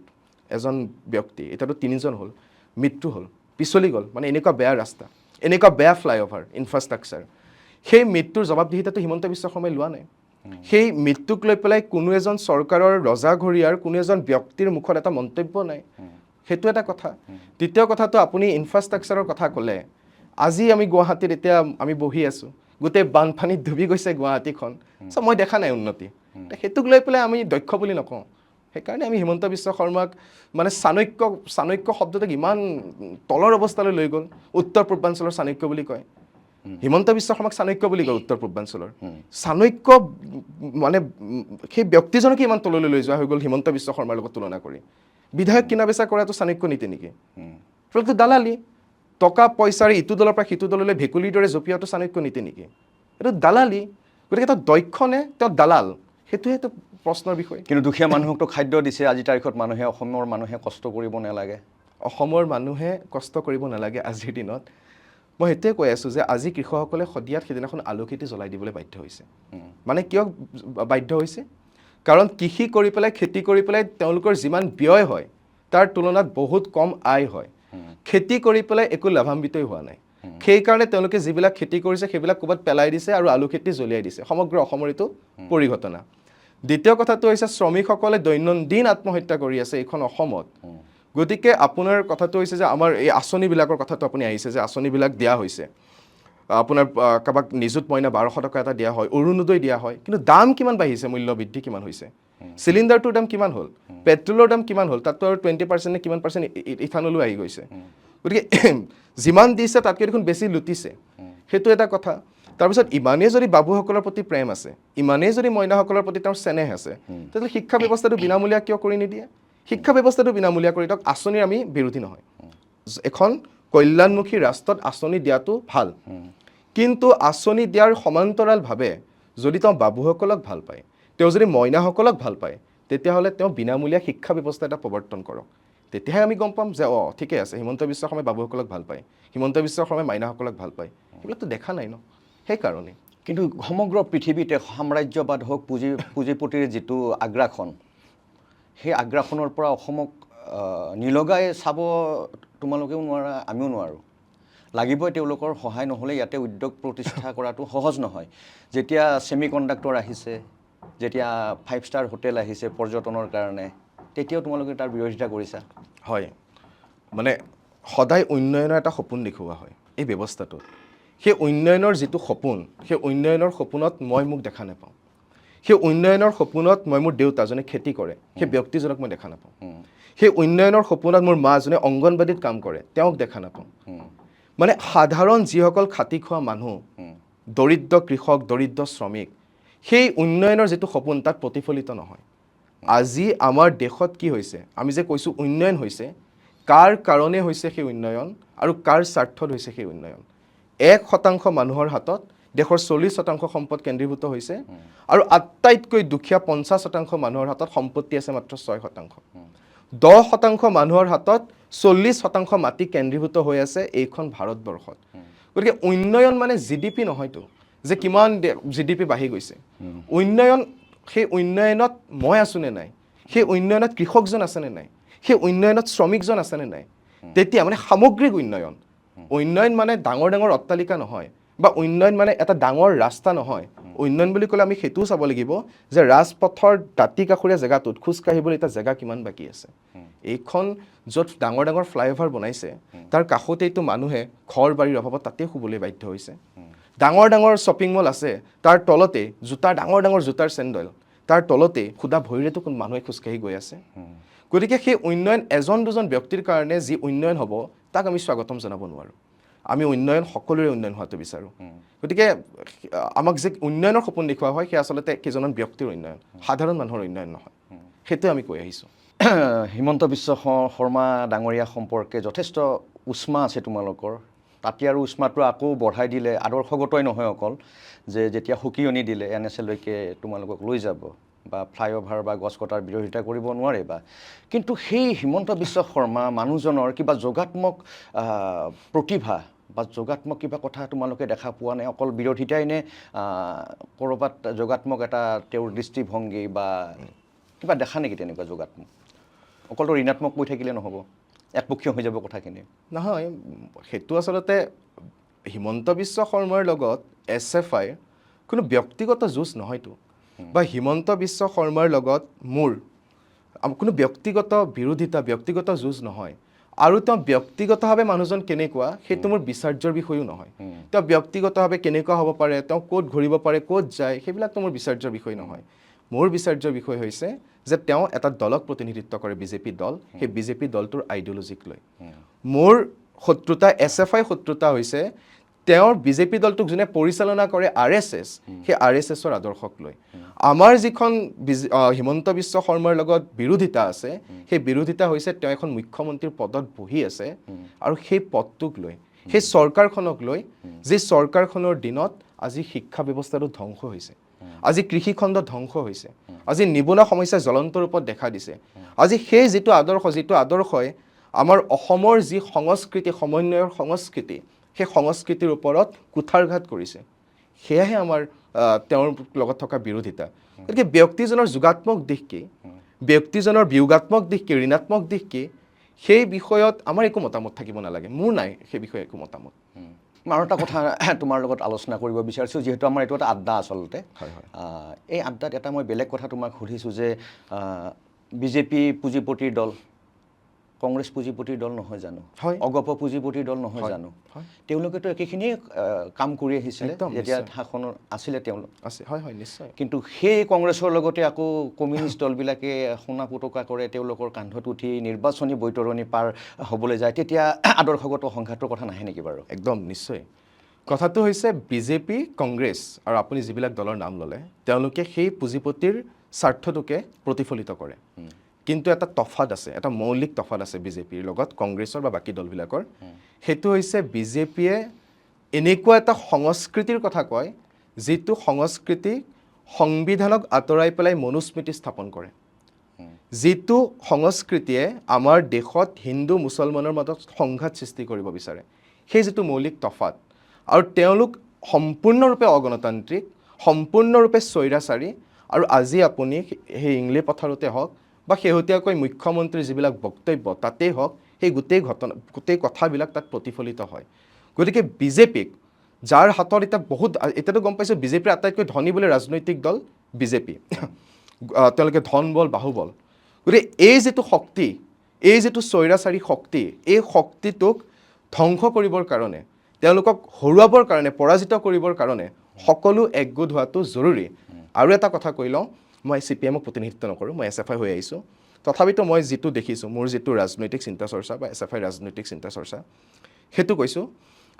এজন ব্যক্তি, এতিয়াতো 3জন হ'ল, মৃত্যু হ'ল, পিছলি গ'ল। মানে এনেকুৱা বেয়া ৰাস্তা, এনেকুৱা বেয়া ফ্লাইঅভাৰ ইনফ্ৰাষ্ট্ৰাকচাৰ, সেই মৃত্যুৰ জবাবদিহিতাটো হিমন্ত বিশ্ব শৰ্মাই লোৱা নাই। সেই মৃত্যুক লৈ পেলাই কোনো এজন চৰকাৰৰ ৰজাঘৰীয়াৰ কোনো এজন ব্যক্তিৰ মুখত এটা মন্তব্য নাই। সেইটো এটা কথা। দ্বিতীয় কথাটো আপুনি ইনফ্ৰাষ্ট্ৰাকচাৰৰ কথা ক'লে, আজি আমি গুৱাহাটীত এতিয়া আমি বহি আছোঁ, গোটেই বানপানীত ডুবি গৈছে গুৱাহাটীখন, মই দেখা নাই উন্নতি। সেইটোক লৈ পেলাই আমি দক্ষ বুলি নকওঁ। সেইকাৰণে আমি হিমন্ত বিশ্ব শৰ্মাক মানে চাণক্য শব্দটোক ইমান তলৰ অৱস্থালৈ লৈ গ'ল। উত্তৰ পূৰ্বাঞ্চলৰ চাণক্য বুলি কয়, হিমন্ত বিশ্ব শৰ্মাক চাণক্য বুলি কয় উত্তৰ পূৰ্বাঞ্চলৰ। চাণক্য মানে সেই ব্যক্তিজনকে ইমান তললৈ লৈ যোৱা হৈ গ'ল হিমন্ত বিশ্ব শৰ্মাৰ লগত তুলনা কৰি। বিধায়ক কিনা বেচা কৰাটো চাণক্য নীতি নেকি? সেইটো দালালি। টকা পইচাৰে ইটো দলৰ পৰা সিটো দললৈ ভেকুলীৰ দৰে জঁপিওৱাটো চাণক্য নীতি নেকি? এইটো দালালি। গতিকে তেওঁ দক্ষ নে তেওঁ দালাল, সেইটোৱেতো প্ৰশ্নৰ বিষয়। কিন্তু দুখীয়া মানুহকতো খাদ্য দিছে। আজিৰ তাৰিখত অসমৰ মানুহে কষ্ট কৰিব নালাগে। অসমৰ মানুহে কষ্ট কৰিব নালাগে আজিৰ দিনত। মই সেইটোৱে কৈ আছোঁ যে আজি কৃষকসকলে শদিয়াত সেইদিনাখন আলু খেতি জ্বলাই দিবলৈ বাধ্য হৈছে। মানে কিয় বাধ্য হৈছে? কাৰণ কৃষি কৰি পেলাই, খেতি কৰি পেলাই তেওঁলোকৰ যিমান ব্যয় হয় তাৰ তুলনাত বহুত কম আয় হয়। খেতি কৰি পেলাই একো লাভান্বিতই হোৱা নাই। সেইকাৰণে তেওঁলোকে যিবিলাক খেতি কৰিছে সেইবিলাক ক'ৰবাত পেলাই দিছে আৰু আলু খেতি জ্বলিয়াই দিছে। সমগ্ৰ অসমৰ এইটো পৰিঘটনা। দ্বিতীয় কথাটো হৈছে শ্ৰমিকসকলে দৈনন্দিন আত্মহত্যা কৰি আছে এইখন অসমত। গতিকে আপোনাৰ কথাটো হৈছে যে আমাৰ এই আঁচনিবিলাকৰ কথাটো আপুনি আহিছে যে আঁচনিবিলাক দিয়া হৈছে আপোনাৰ কাৰোবাক নিযুত মইনা 1200 টকা এটা দিয়া হয়, অৰুণোদয় দিয়া হয়, কিন্তু দাম কিমান বাঢ়িছে, মূল্য বৃদ্ধি কিমান হৈছে, চিলিণ্ডাৰটোৰ দাম কিমান হ'ল, পেট্ৰলৰ দাম কিমান হ'ল, তাততো আৰু 20% নে কিমান পাৰ্চেণ্ট ইথানলো আহি গৈছে। গতিকে যিমান দিছে তাতকৈ দেখোন বেছি লুটিছে, সেইটো এটা কথা। তাৰপিছত ইমানেই যদি বাবুসকলৰ প্ৰতি প্ৰেম আছে, ইমানেই যদি মইনাসকলৰ প্ৰতি তেওঁৰ চেনেহ আছে, তেতিয়াহ'লে শিক্ষা ব্যৱস্থাটো বিনামূলীয়া কিয় কৰি নিদিয়ে? শিক্ষা ব্যৱস্থাটো বিনামূলীয়া কৰি দিয়ক, আঁচনিৰ আমি বিৰোধী নহয়। এখন কল্যাণমুখী ৰাষ্ট্ৰত আঁচনি দিয়াটো ভাল, কিন্তু আঁচনি দিয়াৰ সমান্তৰালভাৱে যদি তেওঁ বাবুসকলক ভাল পায়, তেওঁ যদি মইনাসকলক ভাল পায়, তেতিয়াহ'লে তেওঁ বিনামূলীয়া শিক্ষা ব্যৱস্থা এটা প্ৰৱৰ্তন কৰক। তেতিয়াহে আমি গম পাম যে ঠিকে আছে, হিমন্ত বিশ্ব শৰ্মাই বাবুসকলক ভাল পায়, হিমন্ত বিশ্ব শৰ্মাই মাইনাসকলক ভাল পায়। সেইবিলাকতো দেখা নাই ন, সেইকাৰণে। কিন্তু সমগ্ৰ পৃথিৱীতে সাম্ৰাজ্যবাদ হওক, পুঁজিপতিৰ যিটো আগ্ৰাসন, সেই আগ্ৰাসনৰ পৰা অসমক নিলগাই চাব তোমালোকেও নোৱাৰা, আমিও নোৱাৰোঁ। লাগিবই তেওঁলোকৰ সহায় নহ'লে ইয়াতে উদ্যোগ প্ৰতিষ্ঠা কৰাটো সহজ নহয়। যেতিয়া ছেমি কণ্ডাক্টৰ আহিছে, যেতিয়া 5 ষ্টাৰ হোটেল আহিছে পৰ্যটনৰ কাৰণে, তেতিয়াও তোমালোকে তাৰ বিৰোধিতা কৰিছা। হয়, মানে সদায় উন্নয়নৰ এটা সপোন দেখুওৱা হয় এই ব্যৱস্থাটোত। সেই উন্নয়নৰ যিটো সপোন, সেই উন্নয়নৰ সপোনত মই মোক দেখা নাপাওঁ। সেই উন্নয়নৰ সপোনত মই মোৰ দেউতা যোনে খেতি কৰে, সেই ব্যক্তিজনক মই দেখা নাপাওঁ। সেই উন্নয়নৰ সপোনত মোৰ মা যোনে অংগনবাদীত কাম কৰে, তেওঁক দেখা নাপাওঁ। মানে সাধাৰণ যিসকল খাটি খোৱা মানুহ, দৰিদ্ৰ কৃষক, দৰিদ্ৰ শ্ৰমিক, সেই উন্নয়নৰ যিটো সপোন তাত প্ৰতিফলিত নহয়। আজি আমাৰ দেশত কি হৈছে, আমি যে কৈছোঁ উন্নয়ন হৈছে, কাৰ কাৰণে হৈছে সেই উন্নয়ন আৰু কাৰ স্বাৰ্থত হৈছে সেই উন্নয়ন? 1% মানুহৰ হাতত দেশৰ 40% সম্পদ কেন্দ্ৰীভূত হৈছে, আৰু আটাইতকৈ দুখীয়া 50% মানুহৰ হাতত সম্পত্তি আছে মাত্ৰ 6%। 10% মানুহৰ হাতত 40% মাটি কেন্দ্ৰীভূত হৈ আছে এইখন ভাৰতবৰ্ষত। গতিকে উন্নয়ন মানে GDP নহয়তো, যে কিমান GDP বাঢ়ি গৈছে। উন্নয়ন, সেই উন্নয়নত মই আছোনে নাই, সেই উন্নয়নত কৃষকজন আছেনে নাই, সেই উন্নয়নত শ্ৰমিকজন আছেনে নাই, তেতিয়া মানে সামগ্ৰিক উন্নয়ন। উন্নয়ন মানে ডাঙৰ ডাঙৰ অট্টালিকা নহয়, বা উন্নয়ন মানে এটা ডাঙৰ ৰাস্তা নহয়। উন্নয়ন বুলি ক'লে আমি সেইটোও চাব লাগিব যে ৰাজপথৰ দাঁতি কাষৰীয়া জেগাটোত খোজকাঢ়িবলৈ এটা জেগা কিমান বাকী আছে। এইখন য'ত ডাঙৰ ডাঙৰ ফ্লাইঅভাৰ বনাইছে, তাৰ কাষতেইতো মানুহে ঘৰ বাৰীৰ অভাৱত তাতেই শুবলৈ বাধ্য হৈছে। ডাঙৰ ডাঙৰ শ্বপিং মল আছে, তাৰ তলতে ডাঙৰ ডাঙৰ জোতাৰ চেণ্ডেল, তাৰ তলতে সুদা ভৰিৰেতো মানুহে খোজকাঢ়ি গৈ আছে। গতিকে সেই উন্নয়ন এজন দুজন ব্যক্তিৰ কাৰণে যি উন্নয়ন হ'ব, তাক আমি স্বাগতম জনাব নোৱাৰোঁ। আমি উন্নয়ন, সকলোৰে উন্নয়ন হোৱাটো বিচাৰোঁ। গতিকে আমাক যে উন্নয়নৰ সপোন দেখুওৱা হয়, সেই আচলতে কেইজনমান ব্যক্তিৰ উন্নয়ন, সাধাৰণ মানুহৰ উন্নয়ন নহয়। সেইটোৱে আমি কৈ আহিছোঁ। হিমন্ত বিশ্ব শৰ্মা ডাঙৰীয়া সম্পৰ্কে যথেষ্ট উষ্মা আছে তোমালোকৰ। তাতে আৰু উষ্মাটো আকৌ বঢ়াই দিলে, আদৰ্শগতই নহয় অকল, যে যেতিয়া সুকিয়নি দিলে NSA-লৈকে তোমালোকক লৈ যাব, বা ফ্লাইঅভাৰ বা গছ কটাৰ বিৰোধিতা কৰিব নোৱাৰিবা। কিন্তু সেই হিমন্ত বিশ্ব শৰ্মা মানুহজনৰ কিবা যোগাত্মক প্ৰতিভা বা যোগাত্মক কিবা কথা তোমালোকে দেখা পোৱা নাই? অকল বিৰোধিতাই নে ক'ৰবাত যোগাত্মক এটা তেওঁৰ দৃষ্টিভংগী বা কিবা দেখা নেকি তেনেকুৱা যোগাত্মক? অকলতো ঋণাত্মক কৈ থাকিলে নহ'ব, একপক্ষীয় হৈ যাব কথাখিনি। নহয়, সেইটো আচলতে হিমন্ত বিশ্ব শৰ্মাৰ লগত SFI কোনো ব্যক্তিগত যুঁজ নহয়তো, বা হিমন্ত বিশ্ব শৰ্মাৰ লগত মোৰ কোনো ব্যক্তিগত বিৰোধিতা, ব্যক্তিগত যুঁজ নহয়। আৰু তেওঁ ব্যক্তিগতভাৱে মানুহজন কেনেকুৱা, সেইটো মোৰ বিচাৰ্যৰ বিষয়ো নহয়। তেওঁ ব্যক্তিগতভাৱে কেনেকুৱা হ'ব পাৰে, তেওঁ ক'ত ঘূৰিব পাৰে, ক'ত যায়, সেইবিলাকতো মোৰ বিচাৰ্যৰ বিষয় নহয়। মোৰ বিচাৰ্যৰ বিষয় হৈছে যে তেওঁ এটা দলক প্ৰতিনিধিত্ব কৰে, বিজেপি দল, সেই বিজেপি দলটোৰ আইডিঅ'লজিক লৈ। মোৰ শত্ৰুতা, SFI শত্ৰুতা হৈছে তেওঁৰ বিজেপি দলটোক যোনে পৰিচালনা কৰে RSS, সেই RSSৰ আদৰ্শক লৈ। আমাৰ যিখন হিমন্ত বিশ্ব শৰ্মাৰ লগত বিৰোধিতা আছে, সেই বিৰোধিতা হৈছে তেওঁ এখন মুখ্যমন্ত্ৰীৰ পদত বহি আছে, আৰু সেই পদটোক লৈ, সেই চৰকাৰখনক লৈ, যি চৰকাৰখনৰ দিনত আজি শিক্ষা ব্যৱস্থাটো ধ্বংস হৈছে, আজি কৃষিখণ্ড ধ্বংস হৈছে, আজি নিবনুৱা সমস্যাই জ্বলন্ত ৰূপত দেখা দিছে। আজি সেই যিটো আদৰ্শই আমাৰ অসমৰ যি সংস্কৃতি, সমন্বয়ৰ সংস্কৃতি, সেই সংস্কৃতিৰ ওপৰত কুঠাৰঘাত কৰিছে। সেয়াহে আমাৰ তেওঁৰ লগত থকা বিৰোধিতা। গতিকে ব্যক্তিজনৰ যোগাত্মক দিশ কি, ব্যক্তিজনৰ বিয়োগাত্মক দিশ কি, ঋণাত্মক দিশ কি, সেই বিষয়ত আমাৰ একো মতামত থাকিব নালাগে। মোৰ নাই সেই বিষয়ে একো মতামত। মই আৰু এটা কথা তোমাৰ লগত আলোচনা কৰিব বিচাৰিছোঁ, যিহেতু আমাৰ এইটো এটা আড্ডা আচলতে। এই আড্ডাত এটা মই বেলেগ কথা তোমাক সুধিছোঁ যে বিজেপি পুঁজিপতিৰ দল, কংগ্ৰেছ পুঁজিপতিৰ দল নহয় জানো হয়। অগপ পুঁজিপতিৰ দল নহয় জানো হয়। তেওঁলোকেতো একেখিনিয়ে কাম কৰি আহিছিলে একদম যেতিয়া নিশ্চয়। শাসন আছিলে তেওঁলোক আছে হয় হয় নিশ্চয় কিন্তু সেই কংগ্ৰেছৰ লগতে আকৌ কমিউনিষ্ট দলবিলাকে সোণা পুতকা কৰে তেওঁলোকৰ কান্ধত উঠি নিৰ্বাচনী বৈতৰণি পাৰ হ'বলৈ যায় তেতিয়া আদৰ্শগত সংঘাতৰ কথা নাহে নেকি বাৰু একদম নিশ্চয় কথাটো হৈছে বিজেপি কংগ্ৰেছ আৰু আপুনি যিবিলাক দলৰ নাম ল'লে তেওঁলোকে সেই পুঁজিপতিৰ স্বাৰ্থটোকে প্ৰতিফলিত কৰে কিন্তু এটা তফাত আছে এটা মৌলিক তফাত আছে বিজেপিৰ লগত কংগ্ৰেছৰ বা বাকী দলবিলাকৰ সেইটো হৈছে বিজেপিয়ে এনেকুৱা এটা সংস্কৃতিৰ কথা কয় যিটো সংস্কৃতি সংবিধানক আঁতৰাই পেলাই মনুস্মৃতি স্থাপন কৰে যিটো সংস্কৃতিয়ে আমাৰ দেশত হিন্দু মুছলমানৰ মাজত সংঘাত সৃষ্টি কৰিব বিচাৰে সেই যিটো মৌলিক তফাত আৰু তেওঁলোক সম্পূৰ্ণৰূপে অগণতান্ত্ৰিক সম্পূৰ্ণৰূপে স্বৈৰাচাৰী আৰু আজি আপুনি সেই ইংলে পথাৰতে হওক বা শেহতীয়াকৈ মুখ্যমন্ত্ৰীৰ যিবিলাক বক্তব্য তাতেই হওক সেই গোটেই কথাবিলাক তাত প্ৰতিফলিত হয় গতিকে বিজেপিক যাৰ হাতত এতিয়া এতিয়াতো গম পাইছোঁ বিজেপিৰ আটাইতকৈ ধনী বুলি ৰাজনৈতিক দল বিজেপি তেওঁলোকে ধন বল বাহুবল গতিকে এই যিটো শক্তি এই যিটো স্বৈৰাচাৰী শক্তি এই শক্তিটোক ধ্বংস কৰিবৰ কাৰণে তেওঁলোকক হৰুৱাবৰ কাৰণে পৰাজিত কৰিবৰ কাৰণে সকলো একগোট হোৱাটো জৰুৰী আৰু এটা কথা কৈ লওঁ মই CPM-ক প্ৰতিনিধিত্ব নকৰোঁ মই SFI হৈ আহিছোঁ তথাপিতো মই যিটো দেখিছোঁ মোৰ যিটো ৰাজনৈতিক চিন্তা চৰ্চা বা SFI ৰাজনৈতিক চিন্তা চৰ্চা সেইটো কৈছোঁ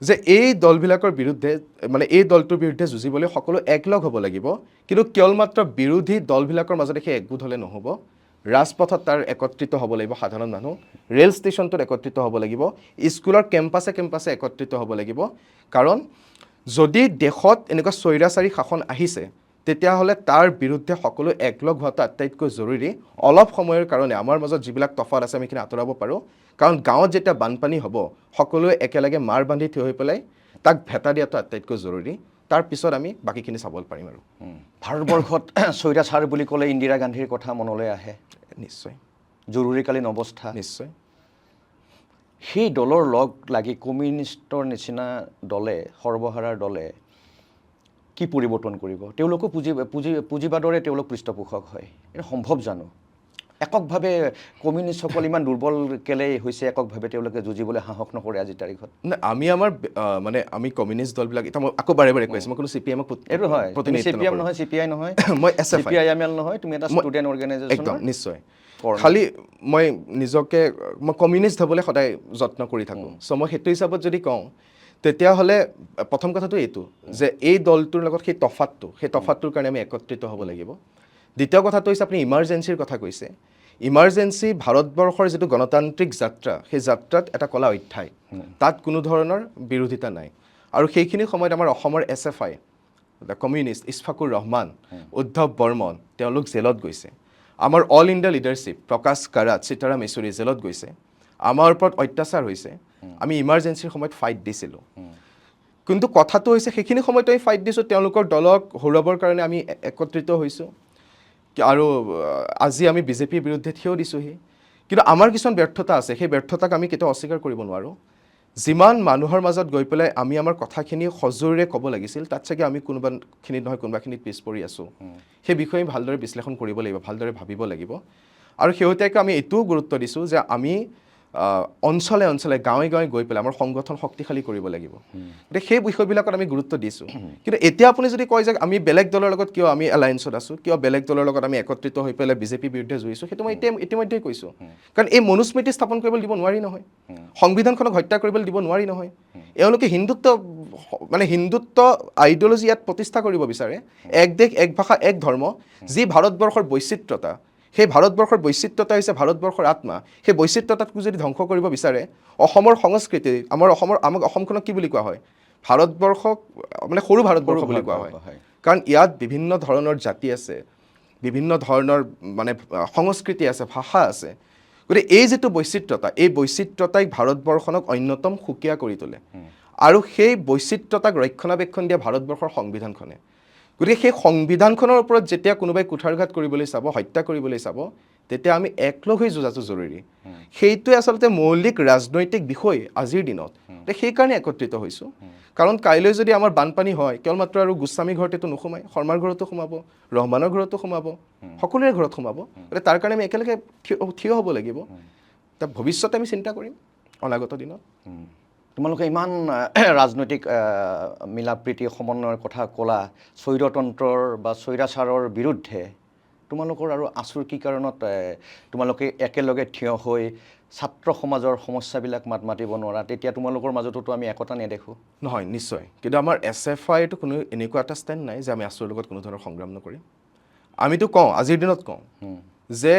যে এই দলবিলাকৰ বিৰুদ্ধে মানে এই দলটোৰ বিৰুদ্ধে যুঁজিবলৈ সকলো একলগ হ'ব লাগিব কিন্তু কেৱল মাত্ৰ বিৰোধী দলবিলাকৰ মাজতে সেই একগোট হ'লে নহ'ব ৰাজপথত তাৰ একত্ৰিত হ'ব লাগিব সাধাৰণ মানুহ ৰেল ষ্টেচনটোত একত্ৰিত হ'ব লাগিব স্কুলৰ কেম্পাছে একত্ৰিত হ'ব লাগিব কাৰণ যদি দেশত এনেকুৱা স্বৈৰাচাৰী শাসন আহিছে তেতিয়াহ'লে তাৰ বিৰুদ্ধে সকলো একলগ হোৱাটো আটাইতকৈ জৰুৰী অলপ সময়ৰ কাৰণে আমাৰ মাজত যিবিলাক তফাত আছে আমি সেইখিনি আঁতৰাব পাৰোঁ কাৰণ গাঁৱত যেতিয়া বানপানী হ'ব সকলোৱে একেলগে মাৰ বান্ধি থিয় হৈ পেলাই তাক ভেটা দিয়াটো আটাইতকৈ জৰুৰী তাৰপিছত আমি বাকীখিনি চাব পাৰিম আৰু ভাৰতবৰ্ষত স্বৈৰাচাৰ বুলি ক'লে ইন্দিৰা গান্ধীৰ কথা মনলৈ আহে নিশ্চয় জৰুৰীকালীন অৱস্থা নিশ্চয় সেই দলৰ লগ লাগি কমিউনিষ্টৰ নিচিনা দলে সৰ্বহাৰাৰ দলে কি পৰিৱৰ্তন কৰিব তেওঁলোকো পুঁজিবাদৰে তেওঁলোক পৃষ্ঠপোষক হয় এইটো সম্ভৱ জানো এককভাৱে কমিউনিষ্টসকল ইমান দুৰ্বল কেলেই হৈছে এককভাৱে তেওঁলোকে যুঁজিবলৈ সাহস নকৰে আজিৰ তাৰিখত নাই আমি আমাৰ মানে আমি কমিউনিষ্ট দলবিলাক এতিয়া মই আকৌ বাৰে বাৰে কৈ আছোঁ মই কোনো CPM-ক এইটো হয় প্ৰতিনিধিত্ব CPM নকৰোঁ নহয় CPI নহয় মই SFI CPIML নহয় তুমি এটা ষ্টুডেণ্ট অৰ্গেনাইজেশ্যন একদম নিশ্চয় খালি মই নিজকে মই কমিউনিষ্ট হ'বলৈ সদায় যত্ন কৰি থাকোঁ চ' মই সেইটো হিচাপত যদি কওঁ তেতিয়াহ'লে প্ৰথম কথাটো এইটো যে এই দলটোৰ লগত সেই তফাতটোৰ কাৰণে আমি একত্ৰিত হ'ব লাগিব দ্বিতীয় কথাটো হৈছে আপুনি ইমাৰ্জেঞ্চিৰ কথা কৈছে ইমাৰ্জেঞ্চি ভাৰতবৰ্ষৰ যিটো গণতান্ত্ৰিক যাত্ৰা সেই যাত্ৰাত এটা কলা অধ্যায় তাত কোনো ধৰণৰ বিৰোধিতা নাই আৰু সেইখিনি সময়ত আমাৰ অসমৰ SFI কমিউনিষ্ট ইছফাকুৰ ৰহমান উদ্ধৱ বৰ্মন তেওঁলোক জেলত গৈছে আমাৰ অল ইণ্ডিয়া লিডাৰশ্বিপ প্ৰকাশ কাৰাট সীতাৰাম য়েচুৰী জেলত গৈছে আমাৰ ওপৰত অত্যাচাৰ হৈছে আমি ইমাৰ্জেঞ্চিৰ সময়ত ফাইট দিছিলোঁ কিন্তু কথাটো হৈছে সেইখিনি সময়ত আমি ফাইট দিছোঁ তেওঁলোকৰ দলক হৰুৱাবৰ কাৰণে আমি একত্ৰিত হৈছোঁ আৰু আজি আমি বিজেপিৰ বিৰুদ্ধে থিয় দিছোঁহি কিন্তু আমাৰ কিছুমান ব্যৰ্থতা আছে সেই ব্যৰ্থতাক আমি কেতিয়াও অস্বীকাৰ কৰিব নোৱাৰোঁ যিমান মানুহৰ মাজত গৈ পেলাই আমি আমাৰ কথাখিনি সজোৰেৰে ক'ব লাগিছিল তাত চাগে আমি কোনোবাখিনিত নহয় কোনোবাখিনিত পিছ পৰি আছোঁ সেই বিষয়ে ভালদৰে বিশ্লেষণ কৰিব লাগিব ভালদৰে ভাবিব লাগিব আৰু শেহতীয়াকৈ আমি এইটোও গুৰুত্ব দিছোঁ যে আমি অঞ্চলে অঞ্চলে গাঁৱে গাঁৱে গৈ পেলাই আমাৰ সংগঠন শক্তিশালী কৰিব লাগিব গতিকে সেই বিষয়বিলাকত আমি গুৰুত্ব দিছোঁ কিন্তু এতিয়া আপুনি যদি কয় যে আমি বেলেগ দলৰ লগত কিয় আমি এলায়েন্সত আছোঁ কিয় বেলেগ দলৰ লগত আমি একত্ৰিত হৈ পেলাই বিজেপিৰ বিৰুদ্ধে যুঁজিছোঁ সেইটো মই ইতিমধ্যেই কৈছোঁ কাৰণ এই মনুস্মৃতি স্থাপন কৰিবলৈ দিব নোৱাৰি নহয় সংবিধানখনক হত্যা কৰিবলৈ দিব নোৱাৰি নহয় এওঁলোকে হিন্দুত্ব আইডিঅলজি ইয়াত প্ৰতিষ্ঠা কৰিব বিচাৰে এক দেশ এক ভাষা এক ধৰ্ম যি ভাৰতবৰ্ষৰ বৈচিত্ৰতা সেই ভাৰতবৰ্ষৰ বৈচিত্ৰতা হৈছে ভাৰতবৰ্ষৰ আত্মা সেই বৈচিত্ৰতাকো যদি ধ্বংস কৰিব বিচাৰে অসমৰ সংস্কৃতি আমাক অসমখনক কি বুলি কোৱা হয় ভাৰতবৰ্ষক মানে সৰু ভাৰতবৰ্ষ বুলি কোৱা হয় কাৰণ ইয়াত বিভিন্ন ধৰণৰ জাতি আছে বিভিন্ন ধৰণৰ মানে সংস্কৃতি আছে ভাষা আছে গতিকে এই যিটো বৈচিত্ৰতা এই বৈচিত্ৰতাই ভাৰতবৰ্ষক অন্যতম সুকীয়া কৰি তোলে আৰু সেই বৈচিত্ৰতাক ৰক্ষণাবেক্ষণ দিয়া ভাৰতবৰ্ষৰ সংবিধানখনে গতিকে সেই সংবিধানখনৰ ওপৰত যেতিয়া কোনোবাই কুঠাৰঘাত কৰিবলৈ চাব হত্যা কৰিবলৈ চাব তেতিয়া আমি একলগ হৈ যুঁজাটো জৰুৰী সেইটোৱে আচলতে মৌলিক ৰাজনৈতিক বিষয় আজিৰ দিনত সেইকাৰণে একত্ৰিত হৈছোঁ কাৰণ কাইলৈ যদি আমাৰ বানপানী হয় কেৱল মাত্ৰ আৰু গোস্বামী ঘৰতেতো নোসোমায় শৰ্মাৰ ঘৰতো সোমাব ৰহমানৰ ঘৰতো সোমাব সকলোৰে ঘৰত সোমাব গতিকে তাৰ কাৰণে আমি একেলগে থিয় হ'ব লাগিব তা ভৱিষ্যতে আমি চিন্তা কৰিম অনাগত দিনত। তোমালোকে ইমান ৰাজনৈতিক মিলা প্ৰীতি সমন্বয়ৰ কথা ক'লা, স্বৈৰতন্ত্ৰৰ বা স্বৈৰাচাৰৰ বিৰুদ্ধে তোমালোকৰ আৰু আছুৰ কি কাৰণত তোমালোকে একেলগে থিয় হৈ ছাত্ৰ সমাজৰ সমস্যাবিলাক মাত মাতিব নোৱাৰা? তেতিয়া তোমালোকৰ মাজতোতো আমি একতা নেদেখোঁ। নহয়, নিশ্চয়, কিন্তু আমাৰ SFIটো কোনো এনেকুৱা এটা ষ্টেণ্ড নাই যে আমি আছুৰ লগত কোনো ধৰণৰ সংগ্ৰাম নকৰিম। আমিতো কওঁ, আজিৰ দিনত কওঁ যে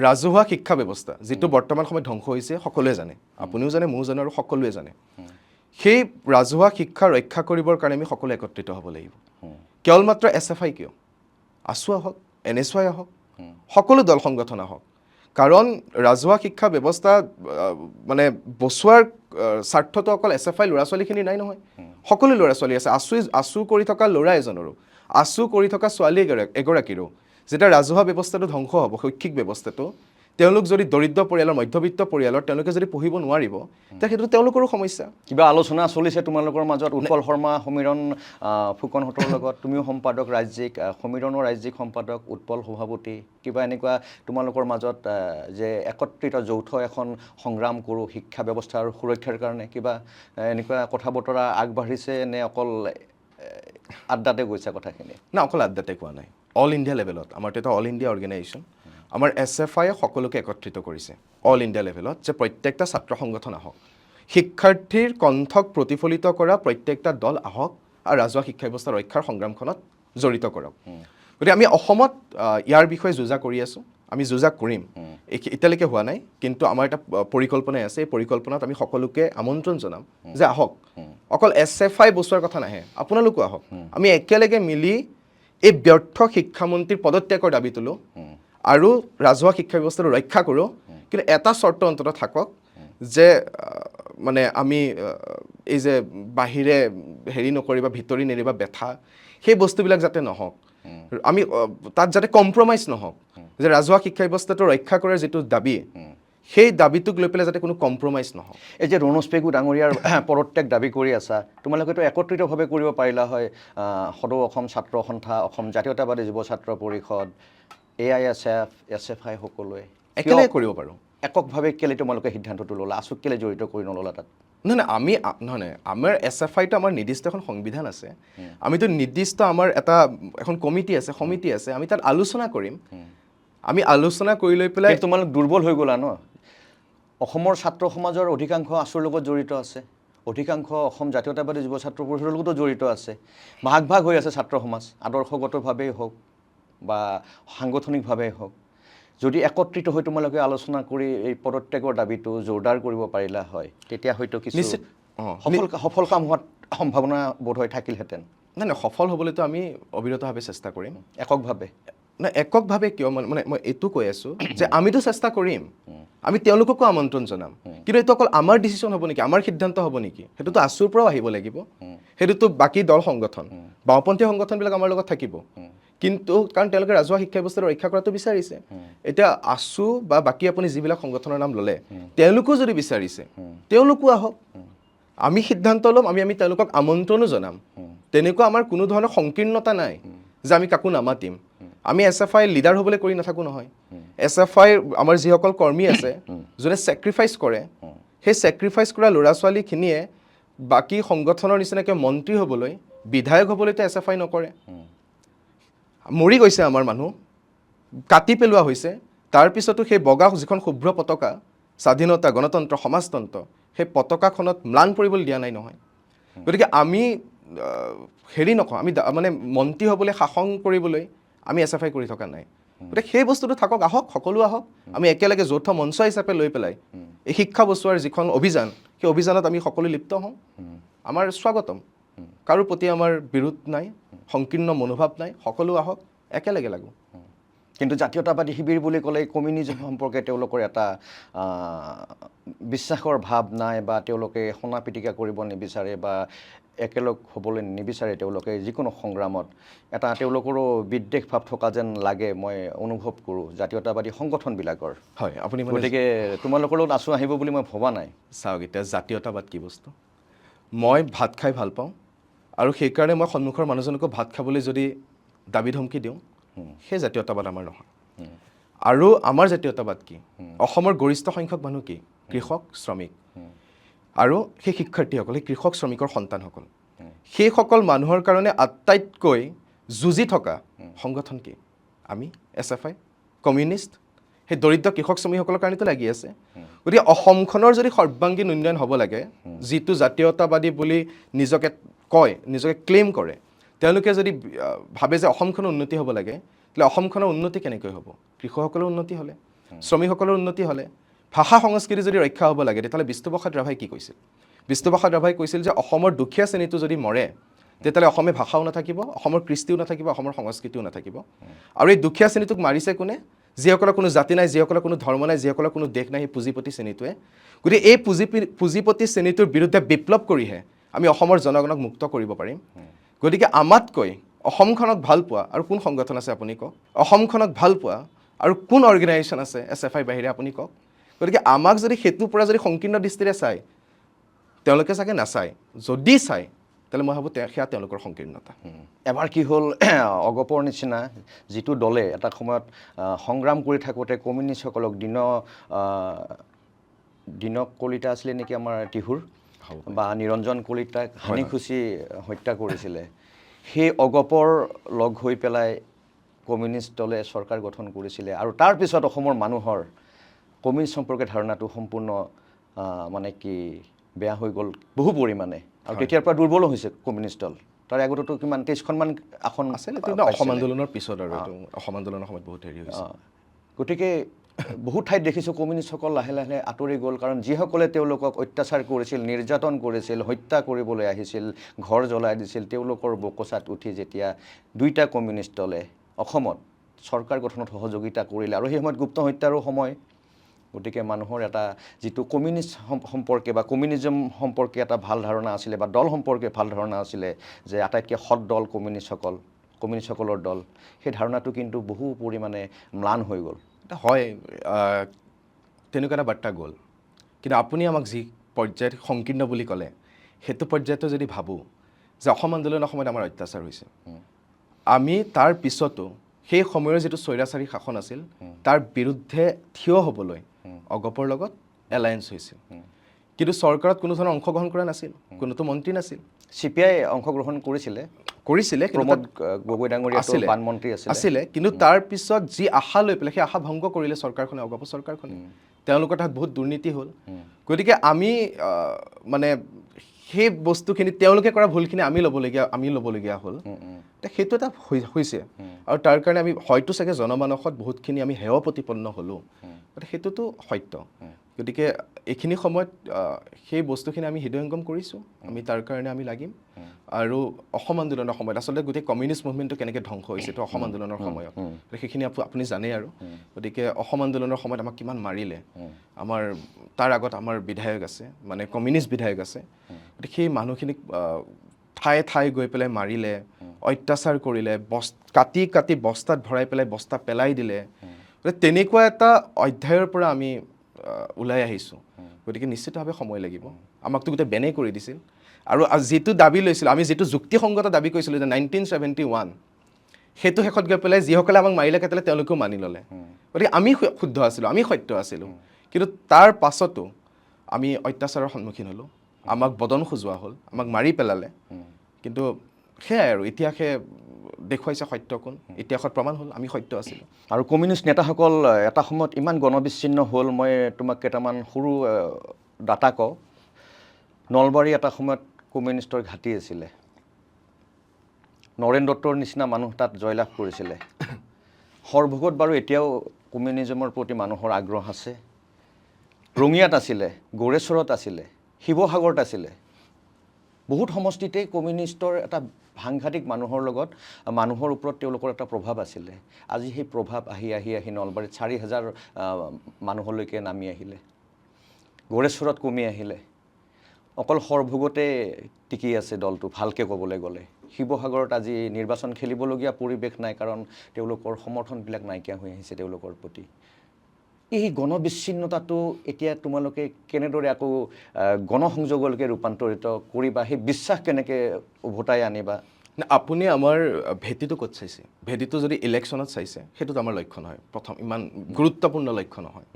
ৰাজহুৱা শিক্ষা ব্যৱস্থা যিটো বৰ্তমান সময়ত ধ্বংস হৈছে সকলোৱে জানে, আপুনিও জানে, ময়ো জানো, আৰু সকলোৱে জানে। সেই ৰাজহুৱা শিক্ষা ৰক্ষা কৰিবৰ কাৰণে আমি সকলোৱে একত্ৰিত হ'ব লাগিব। কেৱল মাত্ৰ SFI কিয়, আছু আহক, NSY আহক, সকলো দল সংগঠন আহক। কাৰণ ৰাজহুৱা শিক্ষা ব্যৱস্থা মানে বচোৱাৰ স্বাৰ্থটো অকল SFI ল'ৰা ছোৱালীখিনি নাই নহয়, সকলো ল'ৰা ছোৱালী আছে। আছু কৰি থকা ল'ৰা এজনৰো, আছু কৰি থকা ছোৱালী এগৰাকীৰো যেতিয়া ৰাজহুৱা ব্যৱস্থাটো ধ্বংস হ'ব, শৈক্ষিক ব্যৱস্থাটো, তেওঁলোক যদি দৰিদ্ৰ পৰিয়ালৰ, মধ্যবিত্ত পৰিয়ালৰ, তেওঁলোকে যদি পঢ়িব নোৱাৰিব, তেতিয়া সেইটো তেওঁলোকৰো সমস্যা। কিবা আলোচনা চলিছে তোমালোকৰ মাজত? উৎপল শৰ্মা, সমীৰণ ফুকনহঁতৰ লগত, তুমিও সম্পাদক ৰাজ্যিক, সমীৰণো ৰাজ্যিক সম্পাদক, উৎপল সভাপতি, কিবা এনেকুৱা তোমালোকৰ মাজত যে একত্ৰিত যৌথ এখন সংগ্ৰাম কৰোঁ শিক্ষা ব্যৱস্থাৰ সুৰক্ষাৰ কাৰণে, কিবা এনেকুৱা কথা বতৰা আগবাঢ়িছে নে অকল আড্ডাতে গৈছে কথাখিনি? না, অকল আড্ডাতে কোৱা নাই, অল ইণ্ডিয়া লেভেলত। আমাৰতো এটা অল ইণ্ডিয়া অৰ্গেনাইজেশ্যন। আমাৰ SFIয়ে সকলোকে একত্ৰিত কৰিছে অল ইণ্ডিয়া লেভেলত যে প্ৰত্যেকটা ছাত্ৰ সংগঠন আহক, শিক্ষাৰ্থীৰ কণ্ঠক প্ৰতিফলিত কৰা প্ৰত্যেকটা দল আহক আৰু ৰাজহুৱা শিক্ষা ব্যৱস্থা ৰক্ষাৰ সংগ্ৰামখনত জড়িত কৰক। গতিকে আমি অসমত ইয়াৰ বিষয়ে যুঁজা কৰি আছোঁ, আমি যুঁজা কৰিম। এতিয়ালৈকে হোৱা নাই, কিন্তু আমাৰ এটা পৰিকল্পনাই আছে। এই পৰিকল্পনাত আমি সকলোকে আমন্ত্ৰণ জনাম যে আহক, অকল SFI বচোৱাৰ কথা নাহে, আপোনালোকো আহক। আমি একেলগে মিলি এই ব্যৰ্থ শিক্ষামন্ত্ৰীৰ পদত্যাগৰ দাবী তোলোঁ আৰু ৰাজহুৱা শিক্ষা ব্যৱস্থাটো ৰক্ষা কৰোঁ। কিন্তু এটা চৰ্ত অন্তত থাকক যে মানে আমি এই যে বাহিৰে হেৰি নকৰিবা, ভিতৰি নেৰিবা বেথা, সেই বস্তুবিলাক যাতে নহওক, আমি তাত যাতে কম্প্ৰমাইজ নহওক, যে ৰাজহুৱা শিক্ষা ব্যৱস্থাটো ৰক্ষা কৰাৰ যিটো দাবী, সেই দাবীটোক লৈ পেলাই যাতে কোনো কম্প্ৰমাইজ নহওক। এই যে ৰণোজ পেগু ডাঙৰীয়াৰ পদত্যাগ দাবী কৰি আছা, তোমালোকেতো একত্ৰিতভাৱে কৰিব পাৰিলা হয়। সদৌ অসম ছাত্ৰ সন্থা, অসম জাতীয়তাবাদী যুৱ ছাত্ৰ পৰিষদ, AISF, SFI সকলোৱে একেলগে কৰিব পাৰোঁ। এককভাৱে কেলৈ তোমালোকে সিদ্ধান্তটো ল'লা? আছুক কেলৈ জড়িত কৰি নল'লা তাত? নহয়, নহয়, আমাৰ SFIটো আমাৰ নিৰ্দিষ্ট এখন সংবিধান আছে। আমিতো নিৰ্দিষ্ট আমাৰ এখন কমিটি আছে, সমিতি আছে, আমি তাত আলোচনা কৰিম। আমি আলোচনা কৰি লৈ পেলাই তোমালোক দুৰ্বল হৈ গ'লা ন? অসমৰ ছাত্ৰ সমাজৰ অধিকাংশ আছুৰ লগত জড়িত আছে, অধিকাংশ অসম জাতীয়তাবাদী যুৱ ছাত্ৰ পৰিষদৰ লগতো জড়িত আছে, ভাগ ভাগ হৈ আছে ছাত্ৰ সমাজ, আদৰ্শগতভাৱেই হওক বা সাংগঠনিকভাৱেই হওক। যদি একত্ৰিত হৈ তোমালোকে আলোচনা কৰি এই পদত্যাগৰ দাবীটো জোৰদাৰ কৰিব পাৰিলা হয়, তেতিয়া হয়তো কিছু সফল কাম হোৱাত সম্ভাৱনা বোধ হয় থাকিলহেঁতেন। নাই, সফল হ'বলৈতো আমি অবিৰতভাৱে চেষ্টা কৰিম। এককভাৱে নাই, এককভাৱে কিয়, মানে মই এইটো কৈ আছোঁ যে আমিতো চেষ্টা কৰিম, আমি তেওঁলোককো আমন্ত্ৰণ জনাম। কিন্তু এইটো অকল আমাৰ ডিচিশ্যন হ'ব নেকি, আমাৰ সিদ্ধান্ত হ'ব নেকি? সেইটোতো আছুৰ পৰাও আহিব লাগিব, সেইটোতো বাকী দল সংগঠন, বাওঁপন্থী সংগঠনবিলাক আমাৰ লগত থাকিব। কিন্তু কাৰণ তেওঁলোকে ৰাজহুৱা শিক্ষা ব্যৱস্থাটো ৰক্ষা কৰাটো বিচাৰিছে। এতিয়া আছু বা বাকী আপুনি যিবিলাক সংগঠনৰ নাম ল'লে, তেওঁলোকেও যদি বিচাৰিছে, তেওঁলোকো আহক, আমি সিদ্ধান্ত ল'ম, আমি তেওঁলোকক আমন্ত্ৰণো জনাম। তেনেকুৱা আমাৰ কোনো ধৰণৰ সংকীৰ্ণতা নাই যে আমি কাকো নামাতিম। আমি SFI লিডাৰ হ'বলৈ কৰি নাথাকোঁ নহয়। SFI আমাৰ যিসকল কৰ্মী আছে, যোনে ছেক্ৰিফাইচ কৰে, সেই ছেক্ৰিফাইচ কৰা ল'ৰা ছোৱালীখিনিয়ে বাকী সংগঠনৰ নিচিনাকৈ মন্ত্ৰী হ'বলৈ, বিধায়ক হ'বলৈতো SFI নকৰে। মৰি গৈছে আমাৰ মানুহ, কাটি পেলোৱা হৈছে, তাৰপিছতো সেই বগা যিখন শুভ্ৰ পতাকা, স্বাধীনতা, গণতন্ত্ৰ, সমাজতন্ত্ৰ, সেই পতাকাখনত ম্লান পৰিবলৈ দিয়া নাই নহয়। গতিকে আমি হেৰি নকওঁ, আমি মানে মন্ত্ৰী হ'বলৈ, শাসন কৰিবলৈ আমি SFI কৰি থকা নাই। গতিকে সেই বস্তুটো থাকক, আহক, সকলো আহক, আমি একেলগে যৌথ মঞ্চ হিচাপে লৈ পেলাই এই শিক্ষা বচোৱাৰ যিখন অভিযান, সেই অভিযানত আমি সকলো লিপ্ত হওঁ। আমাৰ স্বাগতম, কাৰো প্ৰতি আমাৰ বিৰোধ নাই, সংকীৰ্ণ মনোভাৱ নাই, সকলো আহক, একেলগে লাগো। কিন্তু জাতীয়তাবাদী শিবিৰ বুলি ক'লে কমিউনিজম সম্পৰ্কে তেওঁলোকৰ এটা বিশ্বাসৰ ভাৱ নাই, বা তেওঁলোকে সনা পিটিকা কৰিব নিবিচাৰে বা একেলগ হ'বলৈ নিবিচাৰে। তেওঁলোকে যিকোনো সংগ্ৰামত এটা তেওঁলোকৰো বিদ্বেষ ভাৱ থকা যেন লাগে, মই অনুভৱ কৰোঁ জাতীয়তাবাদী সংগঠনবিলাকৰ। হয়, আপুনি গতিকে তোমালোকৰ লগত আছু আহিব বুলি মই ভবা নাই। চাওক, এতিয়া জাতীয়তাবাদ কি বস্তু, মই ভাত খাই ভাল পাওঁ, আৰু সেইকাৰণে মই সন্মুখৰ মানুহজনকো ভাত খাবলৈ যদি দাবী ধমকি দিওঁ, সেই জাতীয়তাবাদ আমাৰ নহয়। আৰু আমাৰ জাতীয়তাবাদ কি অসমৰ গৰিষ্ঠ সংখ্যক মানুহ কি কৃষক শ্ৰমিক আৰু সেই শিক্ষাৰ্থীসকল সেই কৃষক শ্ৰমিকৰ সন্তানসকল সেইসকল মানুহৰ কাৰণে আটাইতকৈ যুঁজি থকা সংগঠন কি আমি SFI কমিউনিষ্ট সেই দৰিদ্ৰ কৃষক শ্ৰমিকসকলৰ কাৰণেতো লাগি আছে গতিকে অসমখনৰ যদি সৰ্বাংগীন উন্নয়ন হ'ব লাগে যিটো জাতীয়তাবাদী বুলি নিজকে কয় নিজকে ক্লেইম কৰে তেওঁলোকে যদি ভাবে যে অসমখনৰ উন্নতি হ'ব লাগে তেতিয়াহ'লে অসমখনৰ উন্নতি কেনেকৈ হ'ব কৃষকসকলৰ উন্নতি হ'লে শ্ৰমিকসকলৰ উন্নতি হ'লে ভাষা সংস্কৃতি যদি ৰক্ষা হ'ব লাগে তেতিয়াহ'লে বিষ্ণুপ্ৰসাদ ৰাভাই কি কৈছিল বিষ্ণুপ্ৰসাদ ৰাভাই কৈছিল যে অসমৰ দুখীয়া শ্ৰেণীটো যদি মৰে তেতিয়াহ'লে অসমীয়া ভাষাও নাথাকিব অসমৰ কৃষ্টিও নাথাকিব অসমৰ সংস্কৃতিও নাথাকিব আৰু এই দুখীয়া শ্ৰেণীটোক মাৰিছে কোনে যিসকলৰ কোনো জাতি নাই যিসকলৰ কোনো ধৰ্ম নাই যিসকলৰ কোনো দেশ নাই সেই পুঁজিপতি শ্ৰেণীটোৱে গতিকে এই পুঁজিপতি শ্ৰেণীটোৰ বিৰুদ্ধে বিপ্লৱ কৰিহে আমি অসমৰ জনগণক মুক্ত কৰিব পাৰিম গতিকে আমাতকৈ অসমখনক ভাল পোৱা আৰু কোন সংগঠন আছে আপুনি কওক অসমখনক ভাল পোৱা আৰু কোন অৰ্গেনাইজেশ্যন আছে SFI বাহিৰে আপুনি কওক গতিকে আমাক যদি সেইটোৰ পৰা যদি সংকীৰ্ণ দৃষ্টিৰে চায় তেওঁলোকে চাগে নাচায় যদি চায় তেতিয়াহ'লে মই ভাবোঁ সেয়া তেওঁলোকৰ সংকীৰ্ণতা এবাৰ কি হ'ল অগপৰ নিচিনা যিটো দলে এটা সময়ত সংগ্ৰাম কৰি থাকোঁতে কমিউনিষ্টসকলক দিনক কলিতা আছিলে নেকি আমাৰ টিহুৰ বা নিৰঞ্জন কলিতাক হানি খুচি হত্যা কৰিছিলে সেই অগপৰ লগ হৈ পেলাই কমিউনিষ্ট দলে চৰকাৰ গঠন কৰিছিলে আৰু তাৰপিছত অসমৰ মানুহৰ কমিউনিষ্ট সম্পৰ্কে ধাৰণাটো সম্পূৰ্ণ মানে কি বেয়া হৈ গ'ল বহু পৰিমাণে আৰু তেতিয়াৰ পৰা দুৰ্বল হৈছে কমিউনিষ্ট দল তাৰ আগতেতো কিমান 23খনমান আসন আছিলে অসম আন্দোলনৰ পিছত আৰু অসম আন্দোলনৰ সময়ত বহুত হেৰি হৈছে গতিকে বহুত ঠাইত দেখিছোঁ কমিউনিষ্টসকল লাহে লাহে আঁতৰি গ'ল কাৰণ যিসকলে তেওঁলোকক অত্যাচাৰ কৰিছিল নিৰ্যাতন কৰিছিল হত্যা কৰিবলৈ আহিছিল ঘৰ জ্বলাই দিছিল তেওঁলোকৰ বকচাত উঠি যেতিয়া দুইটা কমিউনিষ্ট দলে অসমত চৰকাৰ গঠনত সহযোগিতা কৰিলে আৰু সেই সময়ত গুপ্ত হত্যাৰো সময় গতিকে মানুহৰ এটা যিটো কমিউনিষ্ট সম্পৰ্কে বা কমিউনিজম সম্পৰ্কে এটা ভাল ধাৰণা আছিলে বা দল সম্পৰ্কে ভাল ধাৰণা আছিলে যে আটাইতকৈ সৎ দল কমিউনিষ্টসকলৰ দল সেই ধাৰণাটো কিন্তু বহু পৰিমাণে ম্লান হৈ গ'ল হয় তেনেকুৱা এটা বাৰ্তা গ'ল কিন্তু আপুনি আমাক যি পৰ্যায়ত সংকীৰ্ণ বুলি ক'লে সেইটো পৰ্যায়তো যদি ভাবোঁ যে অসম আন্দোলনৰ সময়ত আমাৰ অত্যাচাৰ হৈছে আমি তাৰ পিছতো সেই সময়ৰ যিটো স্বৈৰাচাৰী শাসন আছিল তাৰ বিৰুদ্ধে থিয় হ'বলৈ অগপৰ লগত এলায়েন্স হৈছিল কিন্তু চৰকাৰত কোনো ধৰণৰ অংশগ্ৰহণ কৰা নাছিল কোনোতো মন্ত্ৰী নাছিল CPI অংশগ্ৰহণ কৰিছিলে প্ৰমোদ গগৈ ডাঙৰীয়া বানমন্ত্ৰী আছিলে কিন্তু তাৰ পিছত যি আশা লৈ পেলাই সেই আশা ভংগ কৰিলে চৰকাৰখনে অগপ চৰকাৰখনে তেওঁলোকৰ তাত বহুত দুৰ্নীতি হ'ল গতিকে আমি মানে সেই বস্তুখিনি তেওঁলোকে কৰা ভুলখিনি আমি ল'বলগীয়া হ'ল সেইটো এটা হৈছে আৰু তাৰ কাৰণে আমি হয়তো চাগে জনমানসত বহুতখিনি আমি হেয় প্ৰতিপন্ন হ'লোঁ গতিকে সেইটোতো সত্য গতিকে এইখিনি সময়ত সেই বস্তুখিনি আমি হৃদয়ংগম কৰিছোঁ আমি তাৰ কাৰণে আমি লাগিম আৰু অসম আন্দোলনৰ সময়ত আচলতে গোটেই কমিউনিষ্ট মুভমেণ্টটো কেনেকৈ ধ্বংস হৈছে এইটো অসম আন্দোলনৰ সময়ত সেইখিনি আপুনি জানেই আৰু গতিকে অসম আন্দোলনৰ সময়ত আমাক কিমান মাৰিলে আমাৰ তাৰ আগত আমাৰ বিধায়ক আছে মানে কমিউনিষ্ট বিধায়ক আছে গতিকে সেই মানুহখিনিক ঠায়ে ঠায়ে গৈ পেলাই মাৰিলে অত্যাচাৰ কৰিলে কাটি কাটি বস্তাত ভৰাই পেলাই বস্তা পেলাই দিলে গতিকে তেনেকুৱা এটা অধ্যায়ৰ পৰা আমি ওলাই আহিছোঁ গতিকে নিশ্চিতভাৱে সময় লাগিব আমাকতো গোটেই বেনেই কৰি দিছিল আৰু যিটো দাবী লৈছিলোঁ আমি যিটো যুক্তিসংগত দাবী কৰিছিলোঁ যে 1971 সেইটো শেষত গৈ পেলাই যিসকলে আমাক মাৰিলে কাটিলে তেওঁলোকেও মানি ল'লে গতিকে আমি শুদ্ধ আছিলোঁ আমি সত্য আছিলোঁ কিন্তু তাৰ পাছতো আমি অত্যাচাৰৰ সন্মুখীন হ'লোঁ আমাক বদন খোজোৱা হ'ল আমাক মাৰি পেলালে কিন্তু সেয়াই আৰু ইতিহাসে দেখুৱাইছে সত্য কোন ইতিহাসত প্ৰমাণ হ'ল আমি সত্য আছিলোঁ আৰু কমিউনিষ্ট নেতাসকল এটা সময়ত ইমান গণবিচ্ছিন্ন হ'ল মই তোমাক কেইটামান সৰু ডাটা কওঁ নলবাৰী এটা সময়ত কমিউনিষ্টৰ ঘাটি আছিলে নৰেন দত্তৰ নিচিনা মানুহ তাত জয়লাভ কৰিছিলে সৰভোগত বাৰু এতিয়াও কমিউনিজমৰ প্ৰতি মানুহৰ আগ্ৰহ আছে ৰঙিয়াত আছিলে গৌৰেশ্বৰত আছিলে শিৱসাগৰত আছিলে বহুত সমষ্টিতে কমিউনিষ্টৰ এটা সাংঘাতিক মানুহৰ ওপৰত তেওঁলোকৰ এটা প্ৰভাৱ আছিলে আজি সেই প্ৰভাৱ আহি নলবাৰীত 4,000 মানুহলৈকে নামি আহিলে গৌৰেশ্বৰত কমি আহিলে অকল সৰভোগতে টিকি আছে দলটো ভালকৈ ক'বলৈ গ'লে শিৱসাগৰত আজি নিৰ্বাচন খেলিবলগীয়া পৰিৱেশ নাই কাৰণ তেওঁলোকৰ সমৰ্থনবিলাক নাইকিয়া হৈ আহিছে তেওঁলোকৰ প্ৰতি এই গণবিচ্ছিন্নতাটো এতিয়া তোমালোকে কেনেদৰে আকৌ গণসংযোগলৈকে ৰূপান্তৰিত কৰিবা সেই বিশ্বাস কেনেকৈ উভতাই আনিবা আপুনি আমাৰ ভেটিটো ক'ত চাইছে? ভেটিটো যদি ইলেকশ্যনত চাইছে সেইটোত আমাৰ লক্ষ্য নহয়, প্ৰথম ইমান গুৰুত্বপূৰ্ণ লক্ষ্য নহয়।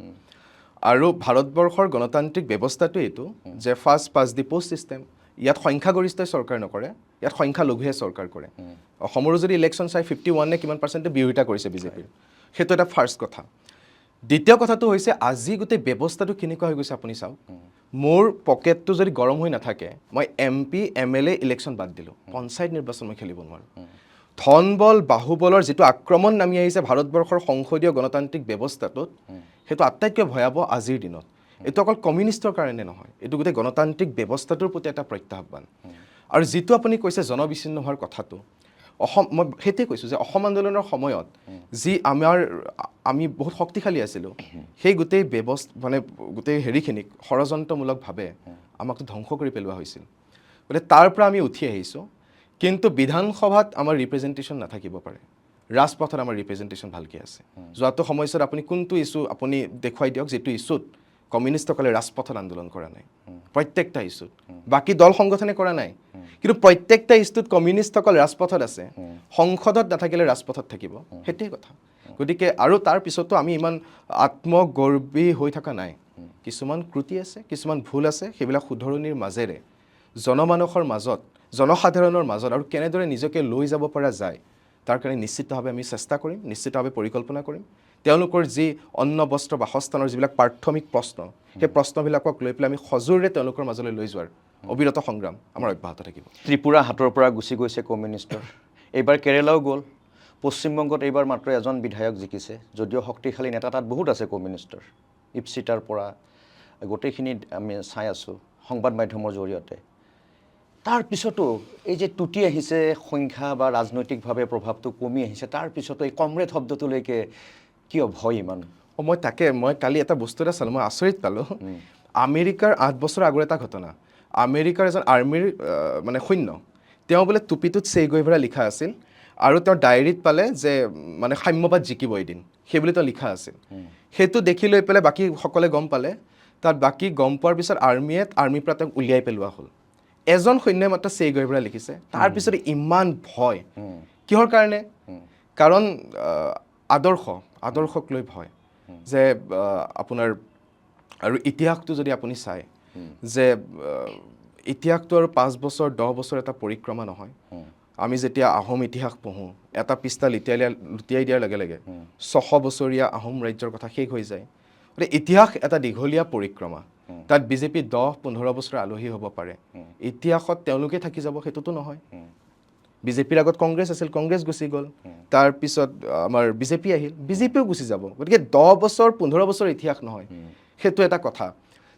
আৰু ভাৰতবৰ্ষৰ গণতান্ত্ৰিক ব্যৱস্থাটো এইটো যে ফাৰ্ষ্ট পাছ দি পোষ্ট ছিষ্টেম। ইয়াত সংখ্যাগৰিষ্ঠই চৰকাৰ নকৰে, ইয়াত সংখ্যালঘুৱে চৰকাৰ কৰে। অসমৰো যদি ইলেকশ্যন চাই 51 নে কিমান পাৰ্চেণ্টে বিৰোধিতা কৰিছে বিজেপিৰ, সেইটো এটা ফাৰ্ষ্ট কথা। দ্বিতীয় কথাটো হৈছে আজি গোটেই ব্যৱস্থাটো কেনেকুৱা হৈ গৈছে আপুনি চাওক। মোৰ পকেটটো যদি গৰম হৈ নাথাকে, মই MP MLA ইলেকশ্যন বাদ দিলোঁ, পঞ্চায়ত নিৰ্বাচন মই খেলিব নোৱাৰোঁ। ধন বল বাহুবলৰ যিটো আক্ৰমণ নামি আহিছে ভাৰতবৰ্ষৰ সংসদীয় গণতান্ত্ৰিক ব্যৱস্থাটোত, সেইটো আটাইতকৈ ভয়াৱহ আজিৰ দিনত। এইটো অকল কমিউনিষ্টৰ কাৰণে নহয়, এইটো গোটেই গণতান্ত্ৰিক ব্যৱস্থাটোৰ প্ৰতি এটা প্ৰত্যাহ্বান। আৰু যিটো আপুনি কৈছে জনবিচ্ছিন্ন হোৱাৰ কথাটো, মই সেইটোৱে কৈছোঁ যে অসম আন্দোলনৰ সময়ত যি আমি বহুত শক্তিশালী আছিলোঁ, সেই গোটেই গোটেই হেৰিখিনিক ষড়যন্ত্ৰমূলকভাৱে আমাকতো ধ্বংস কৰি পেলোৱা হৈছিল। গতিকে তাৰ পৰা আমি উঠি আহিছোঁ, কিন্তু বিধানসভাত আমাৰ ৰিপ্ৰেজেণ্টেশ্যন নাথাকিব পাৰে, ৰাজপথত আমাৰ ৰিপ্ৰেজেণ্টেশ্যন ভালকৈ আছে। যোৱাটো সময়ছোৱাত আপুনি কোনটো ইছ্যু আপুনি দেখুৱাই দিয়ক যিটো ইছ্যুত কমিউনিষ্টসকলে ৰাজপথত আন্দোলন কৰা নাই, প্ৰত্যেকটা ইছ্যুত। বাকী দল সংগঠনে কৰা নাই, কিন্তু প্ৰত্যেকটা ইছ্যুত কমিউনিষ্টসকল ৰাজপথত আছে। সংসদত নাথাকিলে ৰাজপথত থাকিব, সেইটোৱে কথা। গতিকে আৰু তাৰ পিছতো আমি ইমান আত্মগৰ্বী হৈ থকা নাই। কিছুমান ক্ৰুটি আছে, কিছুমান ভুল আছে, সেইবিলাক শুধৰণিৰ মাজেৰে জনমানসৰ মাজত, জনসাধাৰণৰ মাজত আৰু কেনেদৰে নিজকে লৈ যাব পৰা যায় তাৰ কাৰণে নিশ্চিতভাৱে আমি চেষ্টা কৰিম, নিশ্চিতভাৱে পৰিকল্পনা কৰিম। তেওঁলোকৰ যি অন্ন বস্ত্ৰ বাসস্থানৰ যিবিলাক প্ৰাথমিক প্ৰশ্ন, সেই প্ৰশ্নবিলাকক লৈ পেলাই আমি সজোৰে তেওঁলোকৰ মাজলৈ লৈ যোৱাৰ অবিৰত সংগ্ৰাম আমাৰ অব্যাহত থাকিব। ত্ৰিপুৰা হাতৰ পৰা গুচি গৈছে কমিউনিষ্টৰ, এইবাৰ কেৰেলাও গ'ল। পশ্চিমবংগত এইবাৰ মাত্ৰ এজন বিধায়ক জিকিছে, যদিও শক্তিশালী নেতা তাত বহুত আছে কমিউনিষ্টৰ। ইপচিটাৰ পৰা গোটেইখিনি আমি চাই আছোঁ সংবাদ মাধ্যমৰ জৰিয়তে। তাৰপিছতো এই যে টুটি আহিছে সংখ্যা বা ৰাজনৈতিকভাৱে প্ৰভাৱটো কমি আহিছে, তাৰপিছতো এই কমৰেড শব্দটোলৈকে কিয় ভয় ইমান? মই কালি এটা বস্তু এটা চালোঁ, মই আচৰিত পালোঁ। আমেৰিকাৰ 8 বছৰ আগৰ এটা ঘটনা। আমেৰিকাৰ এজন আৰ্মিৰ সৈন্য, তেওঁ বোলে টুপিটোত চে গুয়েভাৰা লিখা আছিল আৰু তেওঁৰ ডায়েৰীত পালে যে সাম্যবাদ জিকিব এদিন, সেই বুলি তেওঁ লিখা আছিল। সেইটো দেখি লৈ পেলাই বাকী সকলে গম পালে, তাত বাকী গম পোৱাৰ পিছত আৰ্মিৰ পৰা তেওঁক উলিয়াই পেলোৱা হ'ল। এজন সৈন্যই মাত্ৰ চে গুয়েভাৰা লিখিছে, তাৰপিছত ইমান ভয় কিহৰ কাৰণে? কাৰণ আদৰ্শক লৈ ভয়। যে আপোনাৰ আৰু ইতিহাসটো যদি আপুনি চায় যে ইতিহাসটো আৰু 5 বছৰ 10 বছৰ এটা পৰিক্ৰমা নহয়। আমি যেতিয়া আহোম ইতিহাস পঢ়োঁ, এটা পৃষ্ঠা লুটিয়াই দিয়াৰ লগে লগে 600 বছৰীয়া আহোম ৰাজ্যৰ কথা শেষ হৈ যায়। গতিকে ইতিহাস এটা দীঘলীয়া পৰিক্ৰমা, তাত বিজেপি 10-15 বছৰ আলহী হ'ব পাৰে। ইতিহাসত তেওঁলোকে থাকি যাব সেইটোতো নহয়। বিজেপিৰ আগত কংগ্ৰেছ আছিল, কংগ্ৰেছ গুচি গ'ল, তাৰপিছত আমাৰ বিজেপি আহিল, বিজেপিও গুচি যাব। গতিকে 10 বছৰ 15 বছৰ ইতিহাস নহয়, সেইটো এটা কথা।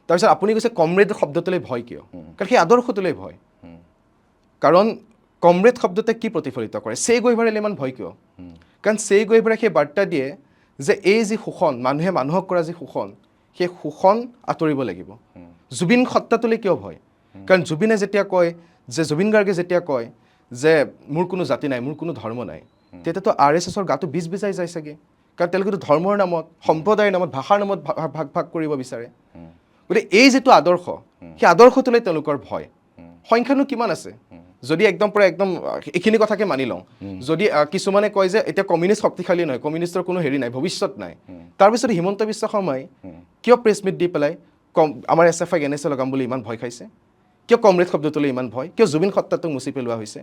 তাৰপিছত আপুনি কৈছে কমৰেড শব্দটোলৈ ভয় কিয়? কাৰণ সেই আদৰ্শটোলৈ ভয়। কাৰণ কমৰেড শব্দতে কি প্ৰতিফলিত কৰে? চে গুয়েভাৰালৈ ইমান ভয় কিয়? কাৰণ চে গুয়েভাৰাই সেই বাৰ্তা দিয়ে যে এই যি শোষণ, মানুহে মানুহক কৰা যি শোষণ, সেই শোষণ আঁতৰিব লাগিব। জুবিন সত্তাটোলৈ কিয় ভয়? কাৰণ জুবিন গাৰ্গে যেতিয়া কয় যে মোৰ কোনো জাতি নাই, মোৰ কোনো ধৰ্ম নাই, তেতিয়াতো RSSৰ গাটো বিজাই যায় চাগে। কাৰণ তেওঁলোকেতো ধৰ্মৰ নামত, সম্প্ৰদায়ৰ নামত, ভাষাৰ নামত ভাগ কৰিব বিচাৰে। গতিকে এই যিটো আদৰ্শ, সেই আদৰ্শটোলৈ তেওঁলোকৰ ভয়। সংখ্যানো কিমান আছে? যদি একদম এইখিনি কথাকে মানি লওঁ, যদি কিছুমানে কয় যে এতিয়া কমিউনিষ্ট শক্তিশালী নহয়, কমিউনিষ্টৰ কোনো হেৰি নাই, ভৱিষ্যত নাই, তাৰপিছত হিমন্ত বিশ্ব শৰ্মাই কিয় প্ৰেছ মিট দি পেলাই আমাৰ SFIক NSA লগাম বুলি ইমান ভয় খাইছে? কিয় কমৰেড শব্দটোলৈ ইমান ভয়? কিয় জুবিন সত্তাটোক মুচি পেলোৱা হৈছে?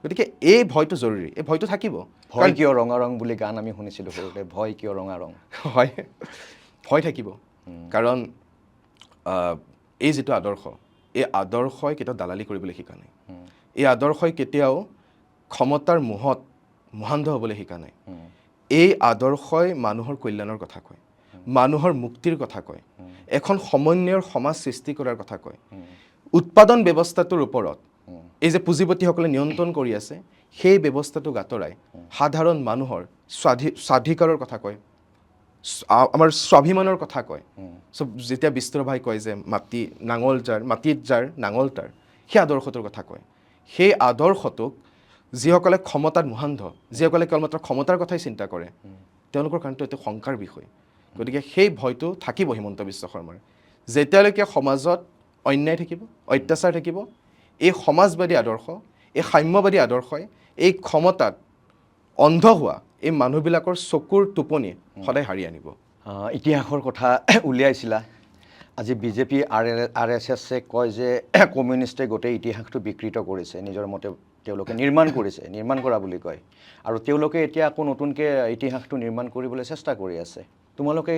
গতিকে এই ভয়টো জৰুৰী, এই ভয়টো থাকিব। ভয় কিয় ৰঙা ৰং বুলি গান আমি শুনিছিলোঁ সৰুতে, ভয় কিয় ৰঙা ৰং? হয়, ভয় থাকিব। কাৰণ এই যিটো আদৰ্শ, এই আদৰ্শই কেতিয়াও দালালি কৰিবলৈ শিকা নাই। এই আদৰ্শই কেতিয়াও ক্ষমতাৰ মোহান্ধ হ'বলৈ শিকা নাই। এই আদৰ্শই মানুহৰ কল্যাণৰ কথা কয়, মানুহৰ মুক্তিৰ কথা কয়, এখন সমন্বয়ৰ সমাজ সৃষ্টি কৰাৰ কথা কয়। উৎপাদন ব্যৱস্থাটোৰ ওপৰত এই যে পুঁজিপতিসকলে নিয়ন্ত্ৰণ কৰি আছে, সেই ব্যৱস্থাটোক আঁতৰাই সাধাৰণ মানুহৰ স্বাধিকাৰৰ কথা কয়, আমাৰ স্বাভিমানৰ কথা কয়। যেতিয়া বিষ্ণুভাই কয় যে মাটিত যাৰ নাঙল তাৰ, সেই আদৰ্শটোৰ কথা কয়। সেই আদৰ্শটোক যিসকলে ক্ষমতাত মোহান্ধ, যিসকলে কেৱলমাত্ৰ ক্ষমতাৰ কথাই চিন্তা কৰে, তেওঁলোকৰ কাৰণেতো এইটো শংকাৰ বিষয়। গতিকে সেই ভয়টো থাকিব হিমন্ত বিশ্ব শৰ্মাৰ। যেতিয়ালৈকে সমাজত অন্যায় থাকিব, অত্যাচাৰ থাকিব, এই সমাজবাদী আদৰ্শ, এই সাম্যবাদী আদৰ্শই এই ক্ষমতাত অন্ধ হোৱা এই মানুহবিলাকৰ চকুৰ টোপনি সদায় হাৰি আনিব। ইতিহাসৰ কথা উলিয়াইছিলা। আজি বিজেপি RSSে কয় যে কমিউনিষ্টে গোটেই ইতিহাসটো বিকৃত কৰিছে, নিজৰ মতে তেওঁলোকে নিৰ্মাণ কৰিছে, নিৰ্মাণ কৰা বুলি কয়। আৰু তেওঁলোকে এতিয়া আকৌ নতুনকৈ ইতিহাসটো নিৰ্মাণ কৰিবলৈ চেষ্টা কৰি আছে। তোমালোকে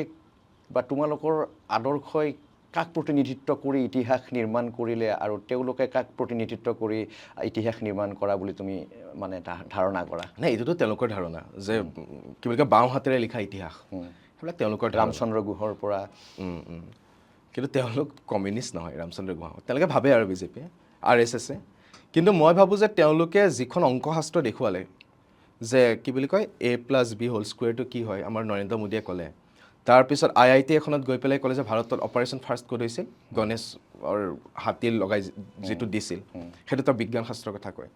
বা তোমালোকৰ আদৰ্শই কাক প্ৰতিনিধিত্ব কৰি ইতিহাস নিৰ্মাণ কৰিলে আৰু তেওঁলোকে কাক প্ৰতিনিধিত্ব কৰি ইতিহাস নিৰ্মাণ কৰা বুলি তুমি মানে ধাৰণা কৰা? নাই, এইটোতো তেওঁলোকৰ ধাৰণা যে কি বুলি কয় বাওঁ হাতেৰে লিখা ইতিহাস, সেইবিলাক তেওঁলোকৰ ৰামচন্দ্ৰ গুহৰ পৰা। কিন্তু তেওঁলোক কমিউনিষ্ট নহয়, ৰামচন্দ্ৰ গুহা। তেওঁলোকে ভাবে আৰু বিজেপিয়ে RSSে। কিন্তু মই ভাবোঁ যে তেওঁলোকে যিখন অংকশাস্ত্ৰ দেখুৱালে যে কি বুলি কয় A+B² কি হয়, আমাৰ নৰেন্দ্ৰ মোদীয়ে ক'লে। তাৰপিছত IIT এখনত গৈ পেলাই ক'লে যে ভাৰতত অপাৰেশ্যন ফাৰ্ষ্ট ক'ত হৈছিল, গণেশৰ হাতী লগাই যিটো দিছিল, সেইটো তাৰ বিজ্ঞান শাস্ত্ৰৰ কথা কয়।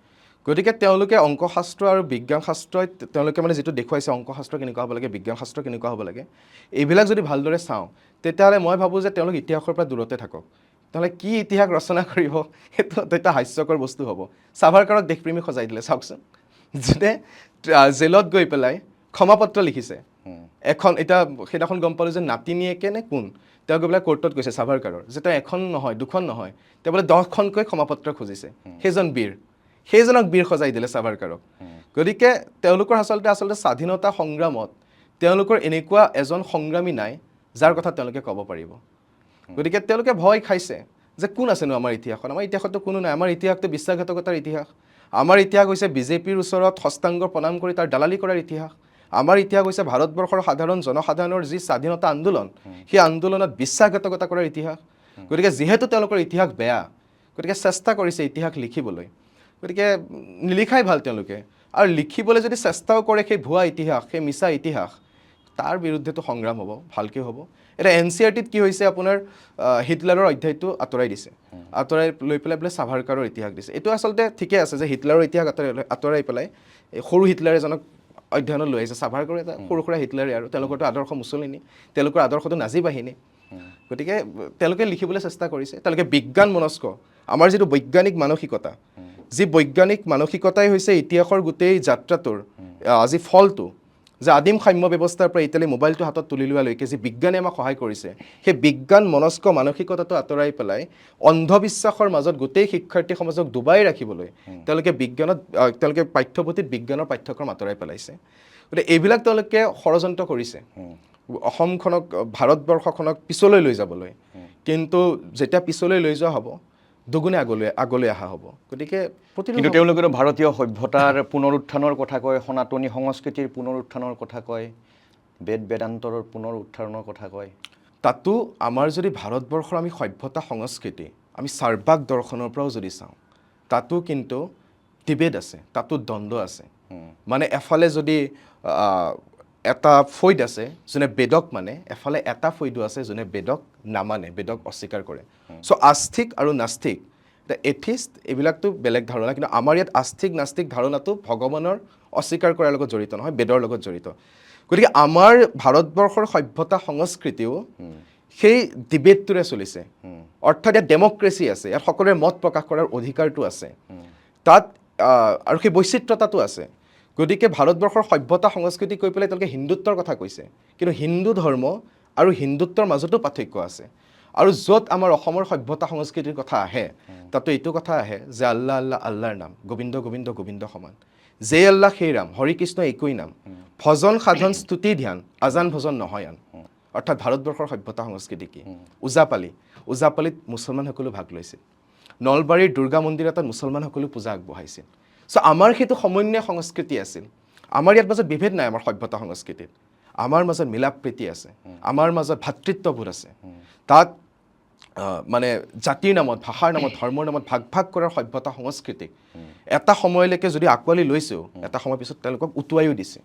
গতিকে তেওঁলোকে অংকশাস্ত্ৰ আৰু বিজ্ঞান শাস্ত্ৰই তেওঁলোকে মানে যিটো দেখুৱাইছে অংকশাস্ত্ৰ কেনেকুৱা হ'ব লাগে, বিজ্ঞান শাস্ত্ৰ কেনেকুৱা হ'ব লাগে, এইবিলাক যদি ভালদৰে চাওঁ তেতিয়াহ'লে মই ভাবোঁ যে তেওঁলোক ইতিহাসৰ পৰা দূৰতে থাকক। তেতিয়াহ'লে কি ইতিহাস ৰচনা কৰিব সেইটো এটা হাস্যকৰ বস্তু হ'ব। সাভাৰকাৰক দেশপ্ৰেমী সজাই দিলে চাওকচোন, যোনে জেলত গৈ পেলাই ক্ষমাপত্ৰ লিখিছে। এখন এতিয়া সেইদিনাখন গম পালোঁ যে নাতিনীয়েকে নে কোন তেওঁ গৈ পেলাই কোৰ্টত গৈছে সাভাৰকাৰৰ যে তেওঁ এখন নহয় দুখন নহয় তেওঁ বোলে 10খনকৈ ক্ষমাপত্ৰ খুজিছে। সেইজন বীৰ, সেইজনক বীৰ সজাই দিলে সাভাৰকাৰক। গতিকে তেওঁলোকৰ আচলতে স্বাধীনতা সংগ্ৰামত তেওঁলোকৰ এনেকুৱা এজন সংগ্ৰামী নাই যাৰ কথা তেওঁলোকে ক'ব পাৰিব। গতিকে তেওঁলোকে ভয় খাইছে যে কোন আছেনো আমাৰ ইতিহাসত। আমাৰ ইতিহাসতো কোনো নাই। আমাৰ ইতিহাসটো বিশ্বাসঘাতকতাৰ ইতিহাস। আমাৰ ইতিহাস হৈছে বিজেপিৰ ওচৰত হস্তাংগ প্ৰণাম কৰি তাৰ দালালি কৰাৰ ইতিহাস। আমাৰ ইতিহাস হৈছে ভাৰতবৰ্ষৰ সাধাৰণ জনসাধাৰণৰ যি স্বাধীনতা আন্দোলন, সেই আন্দোলনত বিশ্বাসঘাতকতা কৰাৰ ইতিহাস। গতিকে যিহেতু তেওঁলোকৰ ইতিহাস বেয়া, গতিকে চেষ্টা কৰিছে ইতিহাস লিখিবলৈ। গতিকে নিলিখাই ভাল তেওঁলোকে। আৰু লিখিবলৈ যদি চেষ্টাও কৰে সেই ভুৱা ইতিহাস, সেই মিছা ইতিহাস, তাৰ বিৰুদ্ধেতো সংগ্ৰাম হ'ব, ভালকৈ হ'ব। এতিয়া NCERTত কি হৈছে, আপোনাৰ হিটলাৰৰ অধ্যায়টো আঁতৰাই দিছে, আঁতৰাই লৈ পেলাই বোলে সাভাৰকাৰৰ ইতিহাস দিছে। এইটো আচলতে ঠিকে আছে যে হিটলাৰৰ ইতিহাস আঁতৰাই পেলাই সৰু হিটলাৰ এজনক অধ্যয়নত লৈ আহিছে। সাভাৰকাৰ এটা সৰু সুৰা হিটলাৰে আৰু তেওঁলোকৰতো আদৰ্শ মুছলিনী, তেওঁলোকৰ আদৰ্শটো নাজী বাহিনী। গতিকে তেওঁলোকে লিখিবলৈ চেষ্টা কৰিছে। তেওঁলোকে বিজ্ঞান মনস্ক, আমাৰ যিটো বৈজ্ঞানিক মানসিকতা, যি বৈজ্ঞানিক মানসিকতাই হৈছে ইতিহাসৰ গোটেই যাত্ৰাটোৰ আজি ফলটো, যে আদিম সাম্য ব্যৱস্থাৰ পৰা এতিয়ালৈ মোবাইলটো হাতত তুলি লোৱালৈকে যি বিজ্ঞানে আমাক সহায় কৰিছে, সেই বিজ্ঞান মনস্ক মানসিকতাটো আঁতৰাই পেলাই অন্ধবিশ্বাসৰ মাজত গোটেই শিক্ষাৰ্থী সমাজক ডুবাই ৰাখিবলৈ তেওঁলোকে তেওঁলোকে পাঠ্যপুথিত বিজ্ঞানৰ পাঠ্যক্ৰম আঁতৰাই পেলাইছে। গতিকে এইবিলাক তেওঁলোকে ষড়যন্ত্ৰ কৰিছে অসমখনক, ভাৰতবৰ্ষখনক পিছলৈ লৈ যাবলৈ। কিন্তু যেতিয়া পিছলৈ লৈ যোৱা হ'ব, দুগুণে আগলৈ অহা হ'ব। গতিকে কিন্তু তেওঁলোকেতো ভাৰতীয় সভ্যতাৰ পুনৰুত্থানৰ কথা কয়, সনাতনী সংস্কৃতিৰ পুনৰুত্থানৰ কথা কয়, বেদান্তৰ পুনৰুত্থানৰ কথা কয়। তাতো আমাৰ যদি ভাৰতবৰ্ষৰ আমি সভ্যতা সংস্কৃতি আমি চাৰ্বাক দৰ্শনৰ পৰাও যদি চাওঁ, তাতো কিন্তু বিভেদ আছে, তাতো দ্বন্দ্ব আছে। মানে এফালে যদি এটা ফৈদ আছে যোনে বেদক মানে, এফালে এটা ফৈদো আছে যোনে বেদক নামানে, বেদক অস্বীকাৰ কৰে। চ' আস্তিক আৰু নাস্তিক, দ্য এথিষ্ট, এইবিলাকতো বেলেগ ধাৰণা। কিন্তু আমাৰ ইয়াত আস্তিক নাস্তিক ধাৰণাটো ভগৱানৰ অস্বীকাৰ কৰাৰ লগত জড়িত নহয়, বেদৰ লগত জড়িত। গতিকে আমাৰ ভাৰতবৰ্ষৰ সভ্যতা সংস্কৃতিও সেই ডিবেটটোৰে চলিছে। অৰ্থাৎ ইয়াত ডেমক্ৰেচি আছে, ইয়াত সকলোৰে মত প্ৰকাশ কৰাৰ অধিকাৰটো আছে তাত, আৰু সেই বৈচিত্ৰতাটো আছে। গতিকে ভাৰতবৰ্ষৰ সভ্যতা সংস্কৃতি কৈ পেলাই তেওঁলোকে হিন্দুত্বৰ কথা কৈছে, কিন্তু হিন্দু ধৰ্ম আৰু হিন্দুত্বৰ মাজতো পাৰ্থক্য আছে। আৰু য'ত আমাৰ অসমৰ সভ্যতা সংস্কৃতিৰ কথা আহে, তাতো এইটো কথা আহে যে আল্লাহ আল্লাহ আল্লাহৰ নাম, গোবিন্দ গোবিন্দ গোবিন্দ সমান, যে আল্লাহ সেই ৰাম, হৰি কৃষ্ণ একোই নাম, ভজন সাধন স্তুতি ধ্যান, আজান ভজন নহয় আন। অৰ্থাৎ ভাৰতবৰ্ষৰ সভ্যতা সংস্কৃতি কি? ওজাপালিত মুছলমানসকলেও ভাগ লৈছিল, নলবাৰীৰ দুৰ্গা মন্দিৰ এটাত মুছলমানসকলেও পূজা আগবঢ়াইছিল। চ' আমাৰ সেইটো সমন্বয় সংস্কৃতি আছিল। আমাৰ ইয়াত মাজত বিভেদ নাই। আমাৰ সভ্যতা সংস্কৃতিত আমাৰ মাজত মিলাপ প্ৰীতি আছে, আমাৰ মাজত ভাতৃত্ববোধ আছে। তাত মানে জাতিৰ নামত, ভাষাৰ নামত, ধৰ্মৰ নামত ভাগ ভাগ কৰাৰ সভ্যতা সংস্কৃতিক এটা সময়লৈকে যদি আঁকোৱালি লৈছেও, এটা সময়ৰ পিছত তেওঁলোকক উটুৱাইও দিছে।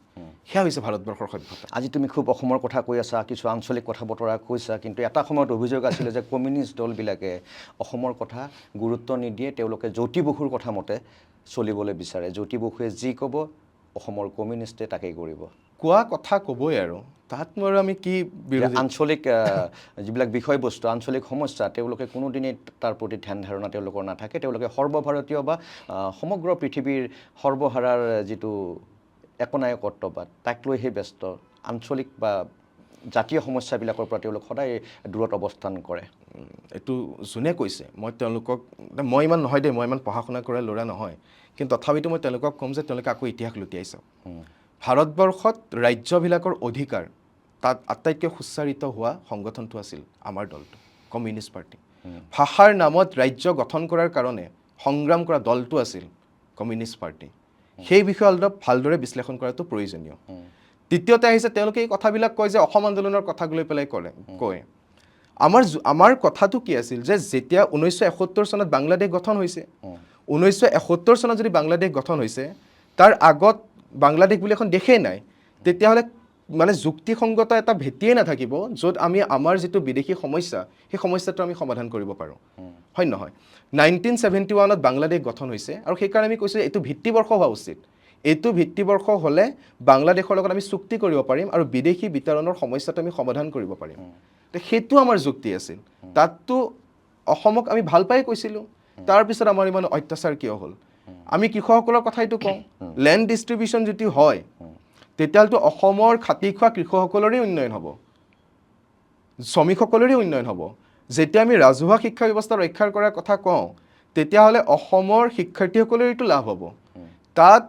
সেয়া হৈছে ভাৰতবৰ্ষৰ সভ্যতা। আজি তুমি খুব অসমৰ কথা কৈ আছা, কিছু আঞ্চলিক কথা বতৰা কৈছা, কিন্তু এটা সময়ত অভিযোগ আছিলে যে কমিউনিষ্ট দলবিলাকে অসমৰ কথা গুৰুত্ব নিদিয়ে, তেওঁলোকে জ্যোতি বসুৰ কথা মতে চলিবলৈ বিচাৰে। জ্যোতি বসুৱে যি ক'ব অসমৰ কমিউনিষ্টে তাকেই কৰিব। কোৱা কথা ক'বই আৰু তাত মোৰ আমি কি বিৰোধী আঞ্চলিক যিবিলাক বিষয়বস্তু আঞ্চলিক সমস্যা তেওঁলোকে কোনোদিনেই তাৰ প্ৰতি ধ্যান ধাৰণা তেওঁলোকৰ নাথাকে তেওঁলোকে সৰ্বভাৰতীয় বা সমগ্ৰ পৃথিৱীৰ সৰ্বহাৰাৰ যিটো একনায়কত্ববাদ তাক লৈহে ব্যস্ত আঞ্চলিক বা জাতীয় সমস্যাবিলাকৰ পৰা তেওঁলোক সদায় দূৰত অৱস্থান কৰে এইটো যোনে কৈছে মই তেওঁলোকক মই ইমান নহয় দেই মই ইমান পঢ়া শুনা কৰা ল'ৰা নহয় কিন্তু তথাপিতো মই তেওঁলোকক ক'ম যে তেওঁলোকে আকৌ ইতিহাস লুটিয়াই চাওক ভাৰতবৰ্ষত ৰাজ্যবিলাকৰ অধিকাৰ তাত আটাইতকৈ সুচাৰিত হোৱা সংগঠনটো আছিল আমাৰ দলটো কমিউনিষ্ট পাৰ্টি ভাষাৰ নামত ৰাজ্য গঠন কৰাৰ কাৰণে সংগ্ৰাম কৰা দলটো আছিল কমিউনিষ্ট পাৰ্টি সেই বিষয়ে অলপ ভালদৰে বিশ্লেষণ কৰাটো প্ৰয়োজনীয় দ্বিতীয়তে আহিছে তেওঁলোকে এই কথাবিলাক কয় যে অসম আন্দোলনৰ কথাক লৈ পেলাই কয় আমাৰ কথাটো কি আছিল যে যেতিয়া 1971 চনত বাংলাদেশ গঠন হৈছে 1971 চনত যদি বাংলাদেশ গঠন হৈছে তাৰ আগত বাংলাদেশ বুলি এখন দেশেই নাই তেতিয়াহ'লে মানে যুক্তিসংগত এটা ভেটিয়ে নাথাকিব য'ত আমি আমাৰ যিটো বিদেশী সমস্যা সেই সমস্যাটো আমি সমাধান কৰিব পাৰোঁ হয় নহয় 1971ত বাংলাদেশ গঠন হৈছে আৰু সেইকাৰণে আমি কৈছোঁ এইটো ভিত্তিবৰ্ষ হোৱা উচিত এইটো ভিত্তিবৰ্ষ হ'লে বাংলাদেশৰ লগত আমি চুক্তি কৰিব পাৰিম আৰু বিদেশী বিতৰণৰ সমস্যাটো আমি সমাধান কৰিব পাৰিম সেইটো আমাৰ যুক্তি আছিল তাততো অসমক আমি ভাল পাই কৈছিলোঁ তাৰপিছত আমাৰ ইমান অত্যাচাৰ কিয় হ'ল আমি কৃষকসকলৰ কথাইতো কওঁ লেণ্ড ডিষ্ট্ৰিবিউশ্যন যদি হয় তেতিয়াহ'লেতো অসমৰ খাটি খোৱা কৃষকসকলৰে উন্নয়ন হ'ব শ্ৰমিকসকলৰে উন্নয়ন হ'ব যেতিয়া আমি ৰাজহুৱা শিক্ষা ব্যৱস্থা ৰক্ষা কৰাৰ কথা কওঁ তেতিয়াহ'লে অসমৰ শিক্ষাৰ্থীসকলৰেতো লাভ হ'ব তাত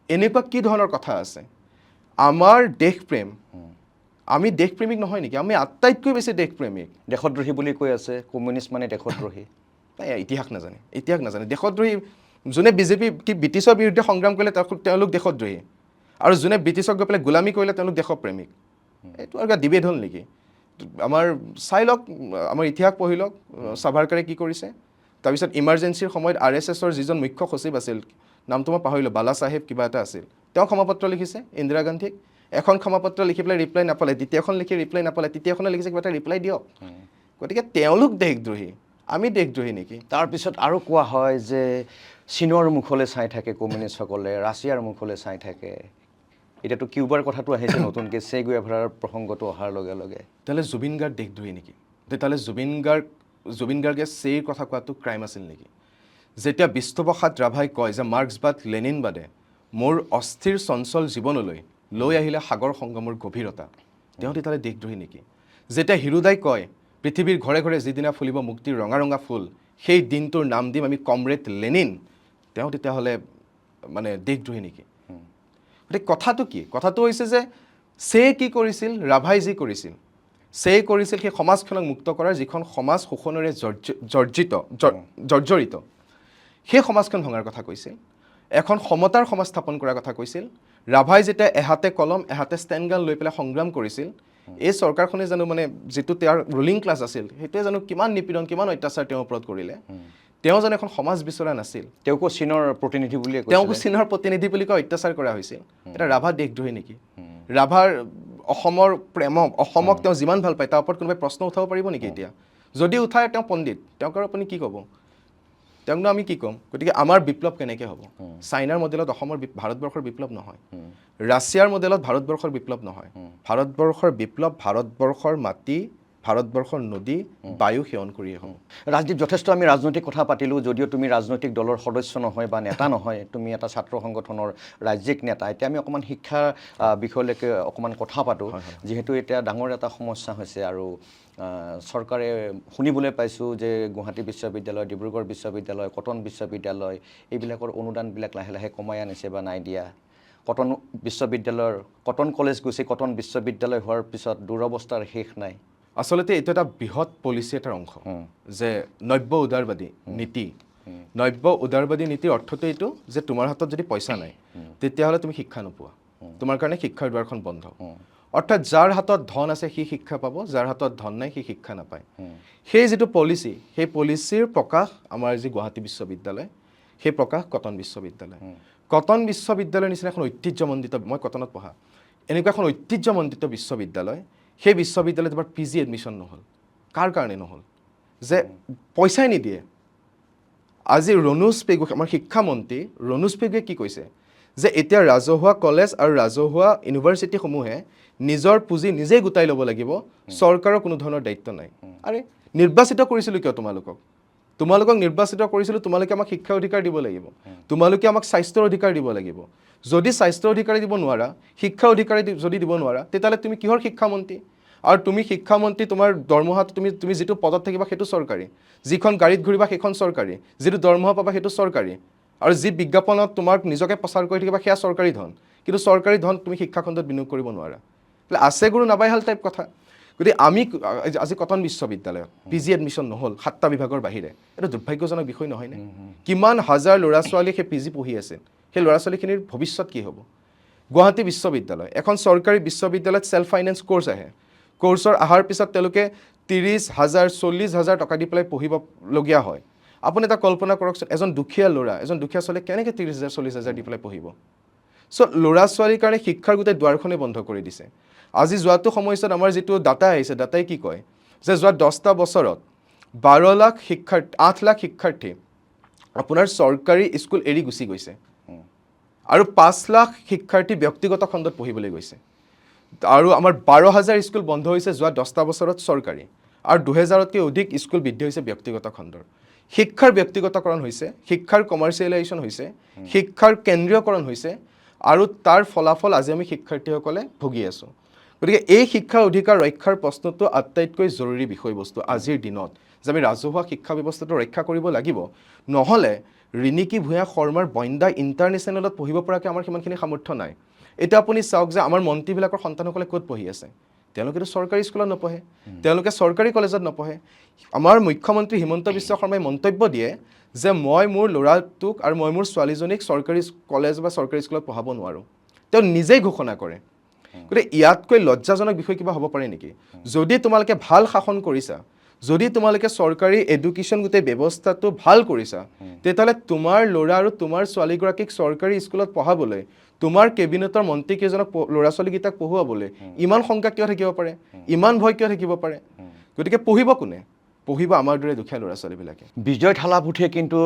এনেকুৱা কি ধৰণৰ কথা আছে আমাৰ দেশপ্ৰেম আমি দেশপ্ৰেমিক নহয় নেকি আমি আটাইতকৈ বেছি দেশপ্ৰেমিক দেশদ্ৰোহী বুলি কৈ আছে কমিউনিষ্ট মানে দেশদ্ৰোহী ইতিহাস নাজানে দেশদ্ৰোহী যোনে বিজেপি কি ব্ৰিটিছৰ বিৰুদ্ধে সংগ্ৰাম কৰিলে তেওঁলোক দেশদ্ৰোহী আৰু যোনে ব্ৰিটিছক গৈ পেলাই গোলামী কৰিলে তেওঁলোক দেশপ্ৰেমিক এইটো আৰু ডিবেট হ'ল নেকি আমাৰ চাই লওক আমাৰ ইতিহাস পঢ়ি লওক সাভাৰকাৰে কি কৰিছে তাৰপিছত ইমাৰ্জেঞ্চিৰ সময়ত RSSৰ যিজন মুখ্য সচিব আছিল নামটো মই পাহৰিলোঁ বালা চাহেব কিবা এটা আছিল তেওঁ ক্ষমাপত্ৰ লিখিছে ইন্দিৰা গান্ধীক এখন ক্ষমাপত্ৰ লিখি পেলাই ৰিপ্লাই নাপালে দ্বিতীয়খন লিখি ৰিপ্লাই নাপালে তৃতীয়খনে লিখিছে কিবা এটা ৰিপ্লাই দিয়ক গতিকে তেওঁলোক দেশদ্ৰোহী আমি দেশদ্ৰোহী নেকি তাৰপিছত আৰু কোৱা হয় যে চীনৰ মুখলৈ চাই থাকে কমিউনিষ্টসকলে ৰাছিয়াৰ মুখলৈ চাই থাকে এতিয়াতো কিউবাৰ কথাটো আহিছে নতুনকৈ চে গুয়েভাৰাৰ প্ৰসংগটো অহাৰ লগে লগে তেতিয়াহ'লে জুবিন গাৰ্গ দেশদ্ৰোহী নেকি তেতিয়াহ'লে জুবিন গাৰ্গে চেৰ কথা কোৱাটো ক্ৰাইম আছিল নেকি যেতিয়া বিষ্ণুপ্ৰসাদ ৰাভাই কয় যে মাৰ্ক্সবাদ লেনিনবাদে মোৰ অস্থিৰ চঞ্চল জীৱনলৈ লৈ আহিলে সাগৰ সংগমৰ গভীৰতা তেওঁ তেতিয়াহ'লে দেশদ্ৰোহী নেকি যেতিয়া হিৰুদাই কয় পৃথিৱীৰ ঘৰে ঘৰে যিদিনা ফুলিব মুক্তিৰ ৰঙা ৰঙা ফুল সেই দিনটোৰ নাম দিম আমি কমৰেড লেনিন তেওঁ তেতিয়াহ'লে মানে দেশদ্ৰোহী নেকি গতিকে কথাটো কি কথাটো হৈছে যে চে কি কৰিছিল ৰাভাই যি কৰিছিল চে কৰিছিল সেই সমাজখনক মুক্ত কৰাৰ যিখন সমাজ শোষণেৰে জৰ্জৰিত সেই সমাজখন ভঙাৰ কথা কৈছিল এখন সমতাৰ সমাজ স্থাপন কৰাৰ কথা কৈছিল ৰাভাই যেতিয়া এহাতে কলম এহাতে ষ্টেণ্ডগান লৈ পেলাই সংগ্ৰাম কৰিছিল এই চৰকাৰখনে জানো মানে যিটো তেওঁৰ ৰুলিং ক্লাছ আছিল সেইটোৱে জানো কিমান নিপীড়ন কিমান অত্যাচাৰ তেওঁৰ ওপৰত কৰিলে তেওঁ জানো এখন সমাজ বিচৰা নাছিল তেওঁকো চীনৰ প্ৰতিনিধি বুলি তেওঁকো চীনৰ প্ৰতিনিধি বুলি কৈ অত্যাচাৰ কৰা হৈছিল এটা ৰাভা দেশদ্ৰোহী নেকি ৰাভাৰ অসমৰ প্ৰেমক অসমক তেওঁ যিমান ভাল পায় তাৰ ওপৰত কোনোবাই প্ৰশ্ন উঠাব পাৰিব নেকি এতিয়া যদি উঠায় তেওঁ পণ্ডিত তেওঁক আৰু আপুনি কি ক'ব তেওঁকনো আমি কি ক'ম গতিকে আমাৰ বিপ্লৱ কেনেকৈ হ'ব চাইনাৰ মডেলত ভাৰতবৰ্ষৰ বিপ্লৱ নহয় ৰাছিয়াৰ মডেলত ভাৰতবৰ্ষৰ বিপ্লৱ নহয় ভাৰতবৰ্ষৰ বিপ্লৱ ভাৰতবৰ্ষৰ মাটি ভাৰতবৰ্ষৰ নদী বায়ু সেৱন কৰিয়ে হ'ব ৰাজদীপ যথেষ্ট আমি ৰাজনৈতিক কথা পাতিলোঁ যদিও তুমি ৰাজনৈতিক দলৰ সদস্য নহয় বা নেতা নহয় তুমি এটা ছাত্ৰ সংগঠনৰ ৰাজ্যিক নেতা এতিয়া আমি অকণমান শিক্ষা বিষয়লৈকে অকণমান কথা পাতোঁ যিহেতু এতিয়া ডাঙৰ এটা সমস্যা হৈছে আৰু চৰকাৰে শুনিবলৈ পাইছোঁ যে গুৱাহাটী বিশ্ববিদ্যালয় ডিব্ৰুগড় বিশ্ববিদ্যালয় কটন বিশ্ববিদ্যালয় এইবিলাকৰ অনুদানবিলাক লাহে লাহে কমাই আনিছে বা নাই দিয়া কটন বিশ্ববিদ্যালয়ৰ কটন কলেজ গৈছে কটন বিশ্ববিদ্যালয় হোৱাৰ পিছত দুৰৱস্থাৰ শেষ নাই আচলতে এইটো এটা বৃহৎ পলিচি এটাৰ অংশ যে নব্য উদাৰবাদী নীতি নব্য উদাৰবাদী নীতিৰ অৰ্থটো এইটো যে তোমাৰ হাতত যদি পইচা নাই তেতিয়াহ'লে তুমি শিক্ষা নোপোৱা তোমাৰ কাৰণে শিক্ষাৰ দুৱাৰখন বন্ধ অৰ্থাৎ যাৰ হাতত ধন আছে সি শিক্ষা পাব যাৰ হাতত ধন নাই সি শিক্ষা নাপায় সেই যিটো পলিচি সেই পলিচিৰ প্ৰকাশ আমাৰ যি গুৱাহাটী বিশ্ববিদ্যালয় সেই প্ৰকাশ কটন বিশ্ববিদ্যালয় কটন বিশ্ববিদ্যালয়ৰ নিচিনা এখন ঐতিহ্যমণ্ডিত মই কটনত পঢ়া এনেকুৱা এখন ঐতিহ্যমণ্ডিত বিশ্ববিদ্যালয় সেই বিশ্ববিদ্যালয়ত এবাৰ PG এডমিশ্যন নহ'ল কাৰ কাৰণে নহ'ল যে পইচাই নিদিয়ে আজি ৰণোজ পেগু আমাৰ শিক্ষামন্ত্ৰী ৰণোজ পেগুৱে কি কৈছে যে এতিয়া ৰাজহুৱা কলেজ আৰু ৰাজহুৱা ইউনিভাৰ্চিটিসমূহে নিজৰ পুঁজি নিজেই গোটাই ল'ব লাগিব, চৰকাৰৰ কোনো ধৰণৰ দায়িত্ব নাই। আৰে নিৰ্বাচিত কৰিছিলোঁ কিয় তোমালোকক? তোমালোকক নিৰ্বাচিত কৰিছিলোঁ, তোমালোকে আমাক শিক্ষাৰ অধিকাৰ দিব লাগিব, তোমালোকে আমাক স্বাস্থ্যৰ অধিকাৰ দিব লাগিব। যদি স্বাস্থ্যৰ অধিকাৰী দিব নোৱাৰা, শিক্ষাৰ অধিকাৰী যদি দিব নোৱাৰা, তেতিয়াহ'লে তুমি কিহৰ শিক্ষামন্ত্ৰী? আৰু তুমি শিক্ষামন্ত্ৰী, তোমাৰ দৰমহাত তুমি যিটো পদত থাকিবা সেইটো চৰকাৰী, যিখন গাড়ীত ঘূৰিবা সেইখন চৰকাৰী, যিটো দৰমহা পাবা সেইটো চৰকাৰী, আৰু যি বিজ্ঞাপনত তোমাক নিজকে প্ৰচাৰ কৰি থাকিবা সেয়া চৰকাৰী ধন। কিন্তু চৰকাৰী ধন তুমি শিক্ষাখণ্ডত বিনিয়োগ কৰিব নোৱাৰা। আছে গুৰু নাবাইহাল টাইপ কথা। গতিকে আমি আজি কটন বিশ্ববিদ্যালয়ত PG এডমিশ্যন নহ'ল 7টা বিভাগৰ বাহিৰে, এইটো দুৰ্ভাগ্যজনক বিষয় নহয়নে? কিমান হাজাৰ ল'ৰা ছোৱালীয়ে সেই PG পঢ়ি আছে, সেই ল'ৰা ছোৱালীখিনিৰ ভৱিষ্যত কি হ'ব? গুৱাহাটী বিশ্ববিদ্যালয় এখন চৰকাৰী বিশ্ববিদ্যালয়ত ছেল্ফ ফাইনেন্স কোৰ্চ আহে। কোৰ্চৰ অহাৰ পিছত তেওঁলোকে 30,000 40,000 টকা দি পেলাই পঢ়িবলগীয়া হয়। আপুনি এটা কল্পনা কৰকচোন, এজন দুখীয়া ল'ৰা, এজন দুখীয়া ছোৱালীয়ে কেনেকৈ 30,000 40,000 দি পেলাই পঢ়িব? চ' ল'ৰা ছোৱালীৰ কাৰণে শিক্ষাৰ গোটেই দুৱাৰখনেই বন্ধ কৰি দিছে। আজি যোৱাটো সময়ছোৱাত আমাৰ যিটো ডাটা আহিছে, ডাটাই কি কয় যে যোৱা 10টা বছৰত 8 লাখ শিক্ষাৰ্থী আপোনাৰ চৰকাৰী স্কুল এৰি গুচি গৈছে, আৰু 5 লাখ শিক্ষাৰ্থী ব্যক্তিগত খণ্ডত পঢ়িবলৈ গৈছে। আৰু আমাৰ 12,000 স্কুল বন্ধ হৈছে যোৱা 10টা বছৰত চৰকাৰী, আৰু 2,000তকৈ অধিক স্কুল বৃদ্ধি হৈছে ব্যক্তিগত খণ্ডৰ। শিক্ষাৰ ব্যক্তিগতকৰণ হৈছে, শিক্ষাৰ কমাৰ্চিয়েলাইজেশ্যন হৈছে, শিক্ষাৰ কেন্দ্ৰীয়কৰণ হৈছে, আৰু তাৰ ফলাফল আজি আমি শিক্ষাৰ্থীসকলে ভুগি আছোঁ। গতিকে এই শিক্ষাৰ অধিকাৰ ৰক্ষাৰ প্ৰশ্নটো আটাইতকৈ জৰুৰী বিষয়বস্তু আজিৰ দিনত, যে আমি ৰাজহুৱা শিক্ষা ব্যৱস্থাটো ৰক্ষা কৰিব লাগিব। নহ'লে ৰিণিকী ভূঞা শৰ্মাৰ বইন্দা ইণ্টাৰনেশ্যনেলত পঢ়িব পৰাকৈ আমাৰ সিমানখিনি সামৰ্থ্য নাই। এতিয়া আপুনি চাওক যে আমাৰ মন্ত্ৰীবিলাকৰ সন্তানসকলে ক'ত পঢ়ি আছে? তেওঁলোকেতো চৰকাৰী স্কুলত নপঢ়ে, তেওঁলোকে চৰকাৰী কলেজত নপঢ়ে। আমাৰ মুখ্যমন্ত্ৰী হিমন্ত বিশ্ব শৰ্মাই মন্তব্য দিয়ে যে মই মোৰ ল'ৰাটোক আৰু মই মোৰ ছোৱালীজনীক চৰকাৰী কলেজ বা চৰকাৰী স্কুলত পঢ়াব নোৱাৰোঁ। তেওঁ নিজেই ঘোষণা কৰে। গতিকে ইয়াতকৈ লজ্জাজনক বিষয় কিবা হ'ব পাৰে নেকি? যদি তোমালোকে ভাল শাসন কৰিছা, যদি তোমালোকে চৰকাৰী এডুকেশ্যন গোটেই ব্যৱস্থাটো ভাল কৰিছা, তেতিয়াহ'লে তোমাৰ ল'ৰা আৰু তোমাৰ ছোৱালীগৰাকীক চৰকাৰী স্কুলত পঢ়াবলৈ, তোমাৰ কেবিনেটৰ মন্ত্ৰীকেইজনক ল'ৰা ছোৱালীকেইটাক পঢ়ুৱাবলৈ ইমান শংকা কিয় থাকিব পাৰে? ইমান ভয় কিয় থাকিব পাৰে? গতিকে পঢ়িব কোনে? পঢ়িব আমাৰ দৰে দুখীয়া ল'ৰা ছোৱালীবিলাকে। বিজয় থালাপতিয়ে কিন্তু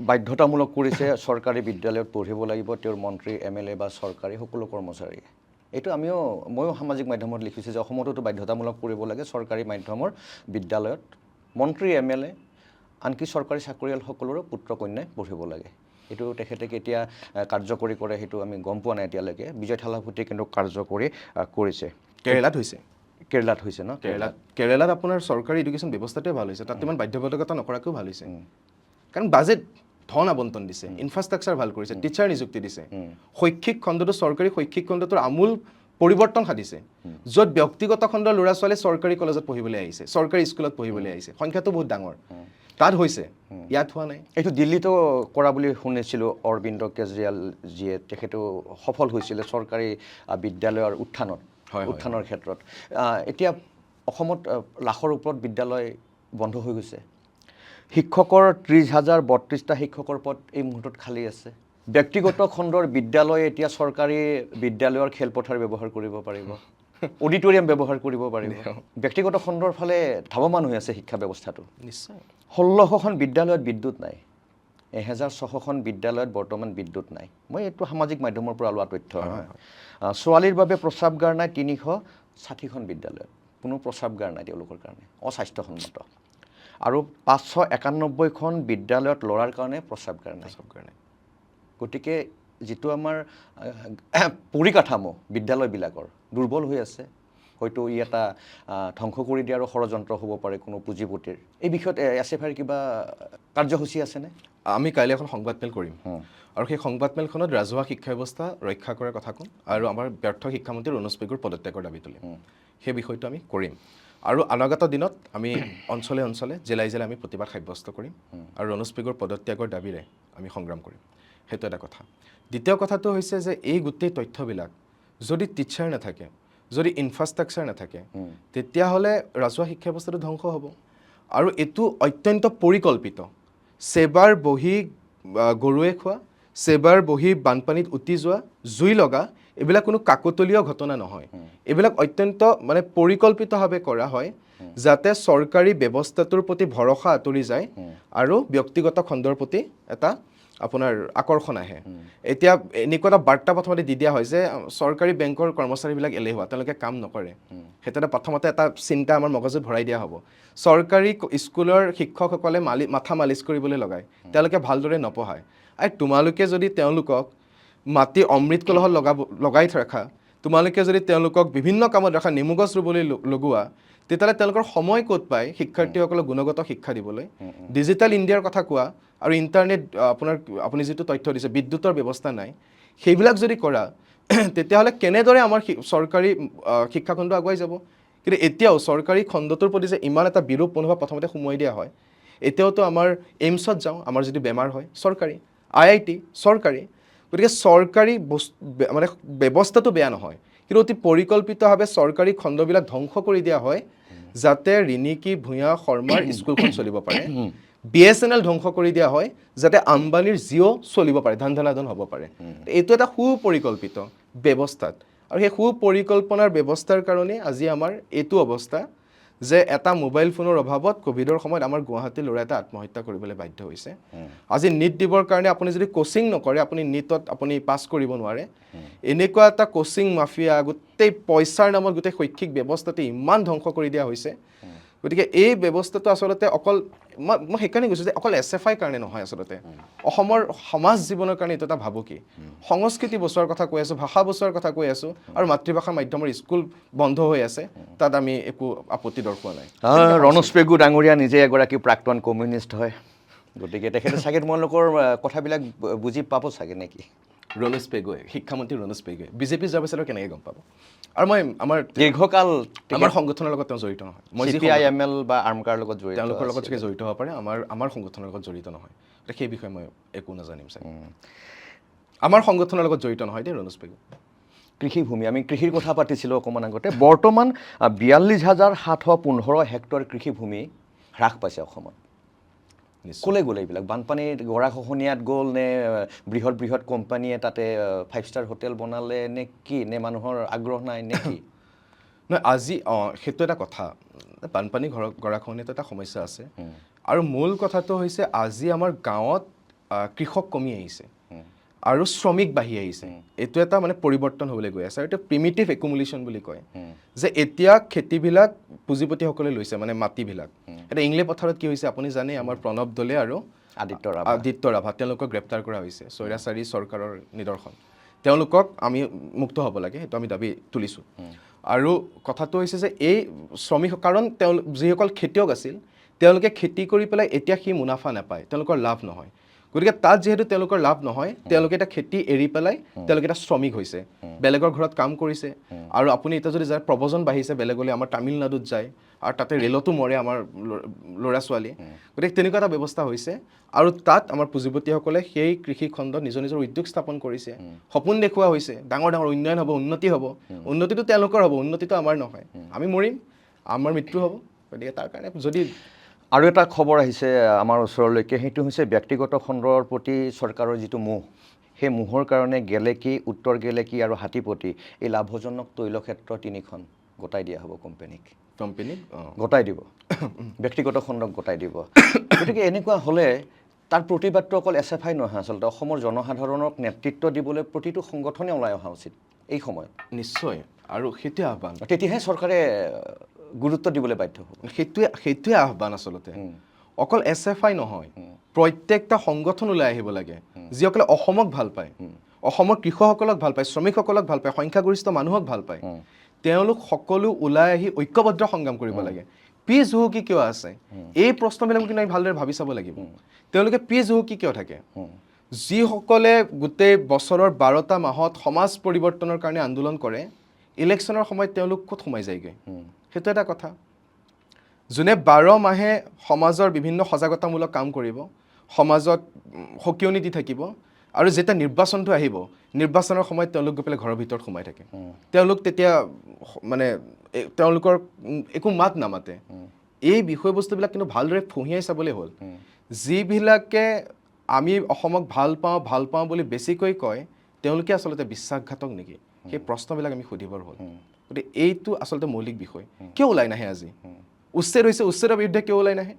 বাধ্যতামূলক কৰিছে চৰকাৰী বিদ্যালয়ত পঢ়িব লাগিব তেওঁৰ মন্ত্ৰী MLA বা চৰকাৰী সকলো কৰ্মচাৰীয়ে। এইটো ময়ো সামাজিক মাধ্যমত লিখিছোঁ যে অসমতো বাধ্যতামূলক কৰিব লাগে চৰকাৰী মাধ্যমৰ বিদ্যালয়ত মন্ত্ৰী MLA আনকি চৰকাৰী চাকৰিয়াল সকলোৰো পুত্ৰ কন্যাই পঢ়িব লাগে। এইটো তেখেতে কেতিয়া কাৰ্যকৰী কৰে সেইটো আমি গম পোৱা নাই এতিয়ালৈকে। বিজয় থালাপতিয়ে কিন্তু কাৰ্যকৰী কৰিছে। কেৰেলাত হৈছে। কেৰেলাত হৈছে ন? কেৰেলাত আপোনাৰ চৰকাৰী এডুকেশ্যন ব্যৱস্থাটোৱে ভাল হৈছে, তাত ইমান বাধ্যবাধকতা নকৰাকৈও ভাল হৈছে। কাৰণ বাজেট ধন আবণ্টন দিছে, ইনফ্ৰাষ্ট্ৰাকচাৰ ভাল কৰিছে, টিচাৰ নিযুক্তি দিছে, শৈক্ষিক খণ্ডটো চৰকাৰী শৈক্ষিক খণ্ডটোৰ আমূল পৰিৱৰ্তন সাধিছে, য'ত ব্যক্তিগত খণ্ডৰ ল'ৰা ছোৱালীয়ে চৰকাৰী কলেজত পঢ়িবলৈ আহিছে, চৰকাৰী স্কুলত পঢ়িবলৈ আহিছে, সংখ্যাটো বহুত ডাঙৰ। তাত হৈছে, ইয়াত হোৱা নাই। এইটো দিল্লীতো কৰা বুলি শুনিছিলোঁ অৰবিন্দ কেজৰিৱালজীয়ে, তেখেতো সফল হৈছিলে চৰকাৰী বিদ্যালয়ৰ উত্থানৰ ক্ষেত্ৰত। এতিয়া অসমত লাখৰ ওপৰত বিদ্যালয় বন্ধ হৈ গৈছে। শিক্ষকৰ 30,032টা শিক্ষকৰ পদ এই মুহূৰ্তত খালী আছে। ব্যক্তিগত খণ্ডৰ বিদ্যালয়ে এতিয়া চৰকাৰী বিদ্যালয়ৰ খেলপথাৰ ব্যৱহাৰ কৰিব পাৰিব, অডিটৰিয়াম ব্যৱহাৰ কৰিব পাৰিব। ব্যক্তিগত খণ্ডৰ ফালে ধাৱমান হৈ আছে শিক্ষা ব্যৱস্থাটো। নিশ্চয়। 1600খন বিদ্যালয়ত বিদ্যুৎ নাই, 1600খন বিদ্যালয়ত বৰ্তমান বিদ্যুৎ নাই। মই এইটো সামাজিক মাধ্যমৰ পৰা লোৱা তথ্য। ছোৱালীৰ বাবে প্ৰস্ৰাৱগাৰ নাই 360খন বিদ্যালয়ত, কোনো প্ৰস্ৰাৱগাৰ নাই তেওঁলোকৰ কাৰণে, অস্বাস্থ্যসন্মত। আৰু 591খন বিদ্যালয়ত ল'ৰাৰ কাৰণে প্ৰস্ৰাৱগাৰ নাই। গতিকে যিটো আমাৰ পৰিকাঠামো বিদ্যালয়বিলাকৰ দুৰ্বল হৈ আছে, হয়তো ই এটা ধ্বংস কৰি দিয়াৰো ষড়যন্ত্ৰ হ'ব পাৰে কোনো পুঁজিপতিৰ। এই বিষয়ত এছএফআইৰ কিবা কাৰ্যসূচী আছেনে? আমি কাইলৈ এখন সংবাদমেল কৰিম, আৰু সেই সংবাদমেলখনত ৰাজহুৱা শিক্ষা ব্যৱস্থা ৰক্ষা কৰাৰ কথা ক'ম, আৰু আমাৰ ব্যৰ্থ শিক্ষামন্ত্ৰী ৰণোজ পেগুৰ পদত্যাগৰ দাবী তুলিম। সেই বিষয়টো আমি কৰিম, আৰু অনাগত দিনত আমি অঞ্চলে অঞ্চলে জিলাই জিলাই আমি প্ৰতিবাদ সাব্যস্ত কৰিম, আৰু ৰণোজ পেগুৰ পদত্যাগৰ দাবীৰে আমি সংগ্ৰাম কৰিম। সেইটো এটা কথা। দ্বিতীয় কথাটো হৈছে যে এই গোটেই তথ্যবিলাক যদি টিচাৰ নাথাকে, যদি ইনফ্ৰাষ্ট্ৰাকচাৰ নাথাকে, তেতিয়াহ'লে ৰাজহুৱা শিক্ষা ব্যৱস্থাটো ধ্বংস হ'ব। আৰু এইটো অত্যন্ত পৰিকল্পিত। চেবাৰ বহি গৰুৱে খোৱা, চেবাৰ বহি বানপানীত উটি যোৱা, জুই লগা, এইবিলাক কোনো কাকতলীয় ঘটনা নহয়। এইবিলাক অত্যন্ত পৰিকল্পিতভাৱে কৰা হয়, যাতে চৰকাৰী ব্যৱস্থাটোৰ প্ৰতি ভৰসা আঁতৰি যায় আৰু ব্যক্তিগত খণ্ডৰ প্ৰতি এটা আপোনাৰ আকৰ্ষণ আহে এতিয়া এনেকুৱা এটা বাৰ্তা প্ৰথমতে দি দিয়া হয় যে চৰকাৰী বেংকৰ কৰ্মচাৰীবিলাক এলেহুৱা তেওঁলোকে কাম নকৰে সেইটো এটা প্ৰথমতে এটা চিন্তা আমাৰ মগজুত ভৰাই দিয়া হ'ব চৰকাৰী স্কুলৰ শিক্ষকসকলে মাথা মালিচ কৰিবলৈ লগায় তেওঁলোকে ভালদৰে নপঢ়ায় আৰু তোমালোকে যদি তেওঁলোকক মাটি অমৃত কলহত লগাই ৰাখা তোমালোকে যদি তেওঁলোকক বিভিন্ন কামত ৰাখা নেমু গছ ৰুবলৈ লগোৱা তেতিয়াহ'লে তেওঁলোকৰ সময় ক'ত পায় শিক্ষাৰ্থীসকলক গুণগত শিক্ষা দিবলৈ ডিজিটেল ইণ্ডিয়াৰ কথা কোৱা আৰু ইণ্টাৰনেট আপুনি যিটো তথ্য দিছে বিদ্যুতৰ ব্যৱস্থা নাই সেইবিলাক যদি কৰা তেতিয়াহ'লে কেনেদৰে আমাৰ চৰকাৰী শিক্ষাখণ্ড আগুৱাই যাব কিন্তু এতিয়াও চৰকাৰী খণ্ডটোৰ প্ৰতি যে ইমান এটা বিৰূপ মনোভাৱ প্ৰথমতে সোমোৱাই দিয়া হয় এতিয়াওতো আমাৰ এইমছত যাওঁ আমাৰ যদি বেমাৰ হয় চৰকাৰী IIT চৰকাৰী গতিকে চৰকাৰী মানে ব্যৱস্থাটো বেয়া নহয় কিন্তু অতি পৰিকল্পিতভাৱে চৰকাৰী খণ্ডবিলাক ধ্বংস কৰি দিয়া হয় যাতে ৰিণিকী ভূঞা শৰ্মাৰ স্কুলখন চলিব পাৰে BSNL ধ্বংস কৰি দিয়া হয় যাতে আম্বানীৰ জিঅ' চলিব পাৰে ধান হ'ব পাৰে এইটো এটা সুপৰিকল্পিত ব্যৱস্থাত আৰু সেই সুপৰিকল্পনাৰ ব্যৱস্থাৰ কাৰণে আজি আমাৰ এইটো অৱস্থা যে এটা মোবাইল ফোনৰ অভাৱত কোভিডৰ সময়ত আমাৰ গুৱাহাটীৰ ল'ৰা এটা আত্মহত্যা কৰিবলৈ বাধ্য হৈছে আজি নিট দিবৰ কাৰণে আপুনি যদি কোচিং নকৰে আপুনি নিটত আপুনি পাছ কৰিব নোৱাৰে এনেকুৱা এটা কোচিং মাফিয়া গোটেই পইচাৰ নামত গোটেই শৈক্ষিক ব্যৱস্থাটো ইমান ধ্বংস কৰি দিয়া হৈছে গতিকে এই ব্যৱস্থাটো আচলতে অকল মই সেইকাৰণে কৈছোঁ যে অকল SFI কাৰণে নহয় আচলতে অসমৰ সমাজ জীৱনৰ কাৰণে এইটো এটা ভাবুকি সংস্কৃতি বচোৱাৰ কথা কৈ আছোঁ ভাষা বচোৱাৰ কথা কৈ আছোঁ আৰু মাতৃভাষা মাধ্যমৰ স্কুল বন্ধ হৈ আছে তাত আমি একো আপত্তি দৰ্শোৱা নাই ৰণোজ পেগু ডাঙৰীয়া নিজে এগৰাকী প্ৰাক্তন কমিউনিষ্ট হয় গতিকে তেখেতে চাগে তোমালোকৰ কথাবিলাক বুজি পাব চাগে নেকি ৰণোজ পেগুৱে শিক্ষামন্ত্ৰী ৰণোজ পেগুৱে বিজেপি যোৱাৰ পিছত কেনেকৈ গম পাব আৰু মই আমাৰ দীৰ্ঘকাল আমাৰ সংগঠনৰ লগত তেওঁ জড়িত নহয় মই CPIML বা আৰ্মকাৰ লগত জড়িত তেওঁলোকৰ লগত চাগে জড়িত হ'ব পাৰে আমাৰ সংগঠনৰ লগত জড়িত নহয় সেই বিষয়ে মই একো নাজানিম চাগে আমাৰ সংগঠনৰ লগত জড়িত নহয় দেই ৰণোজ পেগু কৃষিভূমি আমি কৃষিৰ কথা পাতিছিলোঁ অকণমান আগতে বৰ্তমান 42,715 হেক্টৰ কৃষিভূমি হ্ৰাস পাইছে অসমত ক'লে গ'ল এইবিলাক বানপানীৰ গৰাখহনীয়াত গ'ল নে বৃহৎ কোম্পানীয়ে তাতে 5-star হোটেল বনালে নে কি নে মানুহৰ আগ্ৰহ নাই নে কি নহয় আজি সেইটো এটা কথা বানপানী গৰাখহনীয়াটো এটা সমস্যা আছে আৰু মূল কথাটো হৈছে আজি আমাৰ গাঁৱত কৃষক কমি আহিছে আৰু শ্ৰমিক বাঢ়ি আহিছে এইটো এটা মানে পৰিৱৰ্তন হ'বলৈ গৈ আছে আৰু এইটো প্ৰিমিটিভ একুমুলেশ্যন বুলি কয় যে এতিয়া খেতিবিলাক পুঁজিপতিসকলে লৈছে মানে মাটিবিলাক এটা ইংলে পথাৰত কি হৈছে আপুনি জানে আমাৰ প্ৰণৱ দলে আৰু আদিত্য ৰাভা তেওঁলোকক গ্ৰেপ্তাৰ কৰা হৈছে স্বৈৰাচাৰী চৰকাৰৰ নিদৰ্শন তেওঁলোকক আমি মুক্ত হ'ব লাগে সেইটো আমি দাবী তুলিছোঁ আৰু কথাটো হৈছে যে এই শ্ৰমিক কাৰণ যিসকল খেতিয়ক আছিল তেওঁলোকে খেতি কৰি পেলাই এতিয়া সি মুনাফা নাপায় তেওঁলোকৰ লাভ নহয় গতিকে তাত যিহেতু তেওঁলোকৰ লাভ নহয় তেওঁলোকে এটা খেতি এৰি পেলাই তেওঁলোকে এটা শ্ৰমিক হৈছে বেলেগৰ ঘৰত কাম কৰিছে আৰু আপুনি এতিয়া যদি যায় প্ৰব্ৰজন বাঢ়িছে বেলেগলৈ আমাৰ তামিলনাডুত যায় আৰু তাতে ৰেলতো মৰে আমাৰ ল'ৰা ছোৱালী গতিকে তেনেকুৱা এটা ব্যৱস্থা হৈছে আৰু তাত আমাৰ পুঁজিপতিসকলে সেই কৃষি খণ্ডত নিজৰ উদ্যোগ স্থাপন কৰিছে সপোন দেখুওৱা হৈছে ডাঙৰ উন্নয়ন হ'ব উন্নতি হ'ব উন্নতিটো তেওঁলোকৰ হ'ব উন্নতিটো আমাৰ নহয় আমি মৰিম আমাৰ মৃত্যু হ'ব গতিকে তাৰ কাৰণে যদি আৰু এটা খবৰ আহিছে আমাৰ ওচৰলৈকে সেইটো হৈছে ব্যক্তিগত খণ্ডৰ প্ৰতি চৰকাৰৰ যিটো মোহ সেই মোহৰ কাৰণে গেলেকী উত্তৰ গেলেকী আৰু হাতীপতি এই লাভজনক তৈলক্ষেত্ৰ 3খন গতাই দিয়া হ'ব কোম্পানীক গতাই দিব ব্যক্তিগত খণ্ডক গতাই দিব গতিকে এনেকুৱা হ'লে তাৰ প্ৰতিবাদটো অকল SFI নহয় আচলতে অসমৰ জনসাধাৰণক নেতৃত্ব দিবলৈ প্ৰতিটো সংগঠনে ওলাই অহা উচিত এই সময়ত নিশ্চয় আৰু সেইটোৱে আহ্বান তেতিয়াহে চৰকাৰে গুৰুত্ব দিবলৈ বাধ্য হ'ব সেইটোৱে আহ্বান আচলতে অকল SFI নহয় প্ৰত্যেকটা সংগঠন ওলাই আহিব লাগে যিসকলে অসমক ভাল পায় অসমৰ কৃষকসকলক ভাল পায় শ্ৰমিকসকলক ভাল পায় সংখ্যাগৰিষ্ঠ মানুহক ভাল পায় তেওঁলোক সকলো ওলাই আহি ঐক্যবদ্ধ সংগ্ৰাম কৰিব লাগে পিছ হুহুকি কিয় আছে এই প্ৰশ্নবিলাক কিন্তু আমি ভালদৰে ভাবি চাব লাগিব তেওঁলোকে পিছ হুহুকি কিয় থাকে যিসকলে গোটেই বছৰৰ 12টা মাহত সমাজ পৰিৱৰ্তনৰ কাৰণে আন্দোলন কৰে ইলেকশ্যনৰ সময়ত তেওঁলোক ক'ত সোমাই যায়গৈ সেইটো এটা কথা যোনে 12 মাহে সমাজৰ বিভিন্ন সজাগতামূলক কাম কৰিব সমাজত সকিয়নি দি থাকিব আৰু যেতিয়া নিৰ্বাচনটো আহিব নিৰ্বাচনৰ সময়ত তেওঁলোক গৈ পেলাই ঘৰৰ ভিতৰত সোমাই থাকে তেওঁলোক তেতিয়া মানে তেওঁলোকৰ একো মাত নামাতে এই বিষয়বস্তুবিলাক কিন্তু ভালদৰে ফুঁহিয়াই চাবলৈ হ'ল যিবিলাকে আমি অসমক ভাল পাওঁ বুলি বেছিকৈ কয় তেওঁলোকে আচলতে বিশ্বাসঘাতক নেকি সেই প্ৰশ্নবিলাক আমি সুধিবৰ হ'ল গতিকে এইটো আচলতে মৌলিক বিষয় কিয় ওলাই নাহে আজি উচ্ছেদ হৈছে উচ্ছেদৰ বিৰুদ্ধে কিয় ওলাই নাহে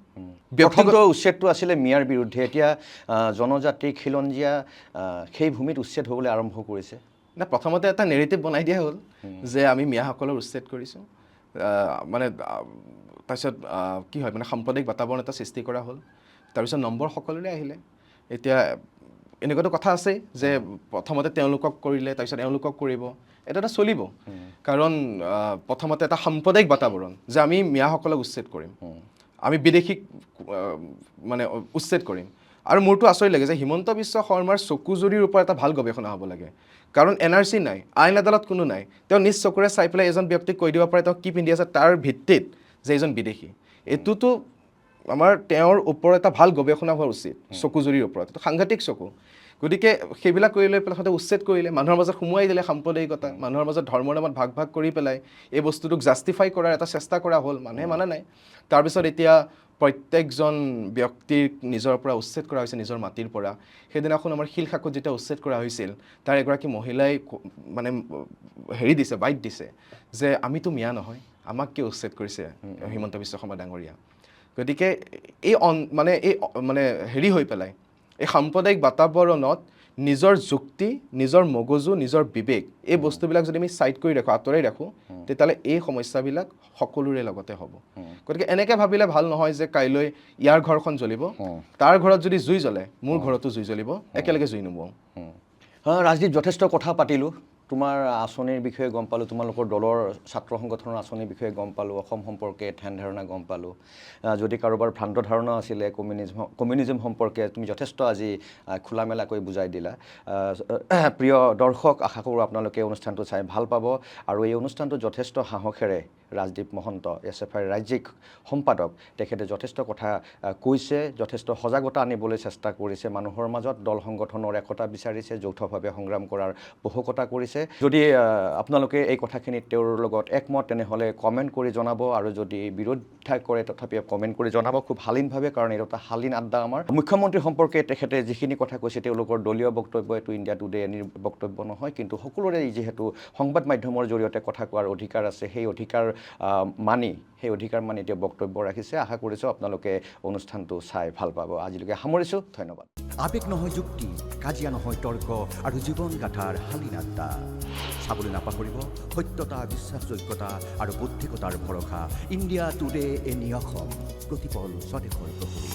ব্যক্তিগত প্ৰথমটো উচ্ছেদটো আছিলে মিয়াৰ বিৰুদ্ধে, এতিয়া জনজাতি খিলঞ্জীয়া সেই ভূমিত উচ্ছেদ হ'বলৈ আৰম্ভ কৰিছে। না প্ৰথমতে এটা নেৰেটিভ বনাই দিয়া হ'ল যে আমি মিয়াসকলৰ উচ্ছেদ কৰিছোঁ, মানে তাৰপিছত কি হয় মানে সাম্প্ৰদায়িক বাতাবৰণ এটা সৃষ্টি কৰা হ'ল, তাৰপিছত নম্বৰ সকলোৰে আহিলে। এতিয়া এনেকুৱাতো কথা আছে যে প্ৰথমতে তেওঁলোকক কৰিলে তাৰপিছত এওঁলোকক কৰিব, এটা চলিব। কাৰণ প্ৰথমতে এটা সাম্প্ৰদায়িক বাতাবৰণ যে আমি মিয়াসকলক উচ্ছেদ কৰিম, আমি বিদেশীক মানে উচ্ছেদ কৰিম। আৰু মোৰতো আচৰিত লাগে যে হিমন্ত বিশ্ব শৰ্মাৰ চকুজুৰিৰ ওপৰত এটা ভাল গৱেষণা হ'ব লাগে। কাৰণ NRC নাই, আইন আদালত কোনো নাই, তেওঁ নিজ চকুৰে চাই পেলাই এজন ব্যক্তিক কৈ দিব পাৰে তেওঁ কি পিন্ধি আছে তাৰ ভিত্তিত যে এজন বিদেশী। এইটোতো আমাৰ তেওঁৰ ওপৰত এটা ভাল গৱেষণা হোৱা উচিত, চকুজুৰিৰ ওপৰত। এইটো সাংঘাতিক চকু। গতিকে সেইবিলাক কৰি লৈ পেলাই সিহঁতে উচ্ছেদ কৰিলে, মানুহৰ মাজত সোমোৱাই দিলে সাম্প্ৰদায়িকতা, মানুহৰ মাজত ধৰ্মৰ নামত ভাগ ভাগ কৰি পেলাই এই বস্তুটোক জাষ্টিফাই কৰাৰ এটা চেষ্টা কৰা হ'ল, মানুহে মানা নাই। তাৰপিছত এতিয়া প্ৰত্যেকজন ব্যক্তিক নিজৰ পৰা উচ্ছেদ কৰা হৈছে, নিজৰ মাটিৰ পৰা। সেইদিনাখন আমাৰ শিলশাকুত যেতিয়া উচ্ছেদ কৰা হৈছিল, তাৰ এগৰাকী মহিলাই মানে হেৰি দিছে, বাইট দিছে যে আমিতো মিয়া নহয়, আমাক কিয় উচ্ছেদ কৰিছে হিমন্ত বিশ্ব শৰ্মা ডাঙৰীয়া। গতিকে এই মানে হেৰি হৈ পেলাই এই সাম্প্ৰদায়িক বাতাবৰণত নিজৰ যুক্তি, নিজৰ মগজু, নিজৰ বিবেক এই বস্তুবিলাক যদি আমি চাইড কৰি ৰাখোঁ, আঁতৰাই ৰাখোঁ, তেতিয়াহ'লে এই সমস্যাবিলাক সকলোৰে লগতে হ'ব। গতিকে এনেকৈ ভাবিলে ভাল নহয় যে কাইলৈ ইয়াৰ ঘৰখন জ্বলিব, তাৰ ঘৰত যদি জুই জ্বলে মোৰ ঘৰতো জুই জ্বলিব, একেলগে জুই নুমুৱাওঁ। ৰাজদীপ, যথেষ্ট কথা পাতিলোঁ। তোমাৰ আঁচনিৰ বিষয়ে গম পালোঁ, তোমালোকৰ দলৰ ছাত্ৰ সংগঠনৰ আঁচনিৰ বিষয়ে গম পালোঁ, অসম সম্পৰ্কে ধ্যান ধাৰণা গম পালোঁ। যদি কাৰোবাৰ ভ্ৰান্ত ধাৰণা আছিলে কমিউনিজম সম্পৰ্কে, তুমি যথেষ্ট আজি খোলামেলাকৈ বুজাই দিলা। প্ৰিয় দৰ্শক, আশা কৰোঁ আপোনালোকে অনুষ্ঠানটো চাই ভাল পাব। আৰু এই অনুষ্ঠানটো যথেষ্ট সাহসেৰে ৰাজদীপ মহন্ত SFIৰ ৰাজ্যিক সম্পাদক, তেখেতে যথেষ্ট কথা কৈছে, যথেষ্ট সজাগতা আনিবলৈ চেষ্টা কৰিছে, মানুহৰ মাজত দল সংগঠনৰ একতা বিচাৰিছে, যৌথভাৱে সংগ্ৰাম কৰাৰ পোষকতা কৰিছে। যদি আপোনালোকে এই কথাখিনিত তেওঁৰ লগত একমত, তেনেহ'লে কমেণ্ট কৰি জনাব, আৰু যদি বিৰোধিতা কৰে তথাপিও কমেণ্ট কৰি জনাব খুব শালীনভাৱে, কাৰণ এইটো এটা শালীন আড্ডা আমাৰ। মুখ্যমন্ত্ৰী সম্পৰ্কে তেখেতে যিখিনি কথা কৈছে তেওঁলোকৰ দলীয় বক্তব্য, এইটো ইণ্ডিয়া টুডে এনিৰ বক্তব্য নহয়, কিন্তু সকলোৰে যিহেতু সংবাদ মাধ্যমৰ জৰিয়তে কথা কোৱাৰ অধিকাৰ আছে, সেই অধিকাৰ মানি এতিয়া বক্তব্য ৰাখিছে। আশা কৰিছোঁ আপোনালোকে অনুষ্ঠানটো চাই ভাল পাব। আজিলৈকে সামৰিছোঁ, ধন্যবাদ। আবেগ নহয় যুক্তি, কাজিয়া নহয় তৰ্ক, আৰু জীৱন গাথাৰ শালীন আড্ডা। চাবলৈ নাপাহৰিব সত্যতা, বিশ্বাসযোগ্যতা আৰু বুদ্ধিকতাৰ ভৰসা ইণ্ডিয়া টুডে এনি অসম, প্ৰতিপল স্বদেশৰ প্ৰহৰী।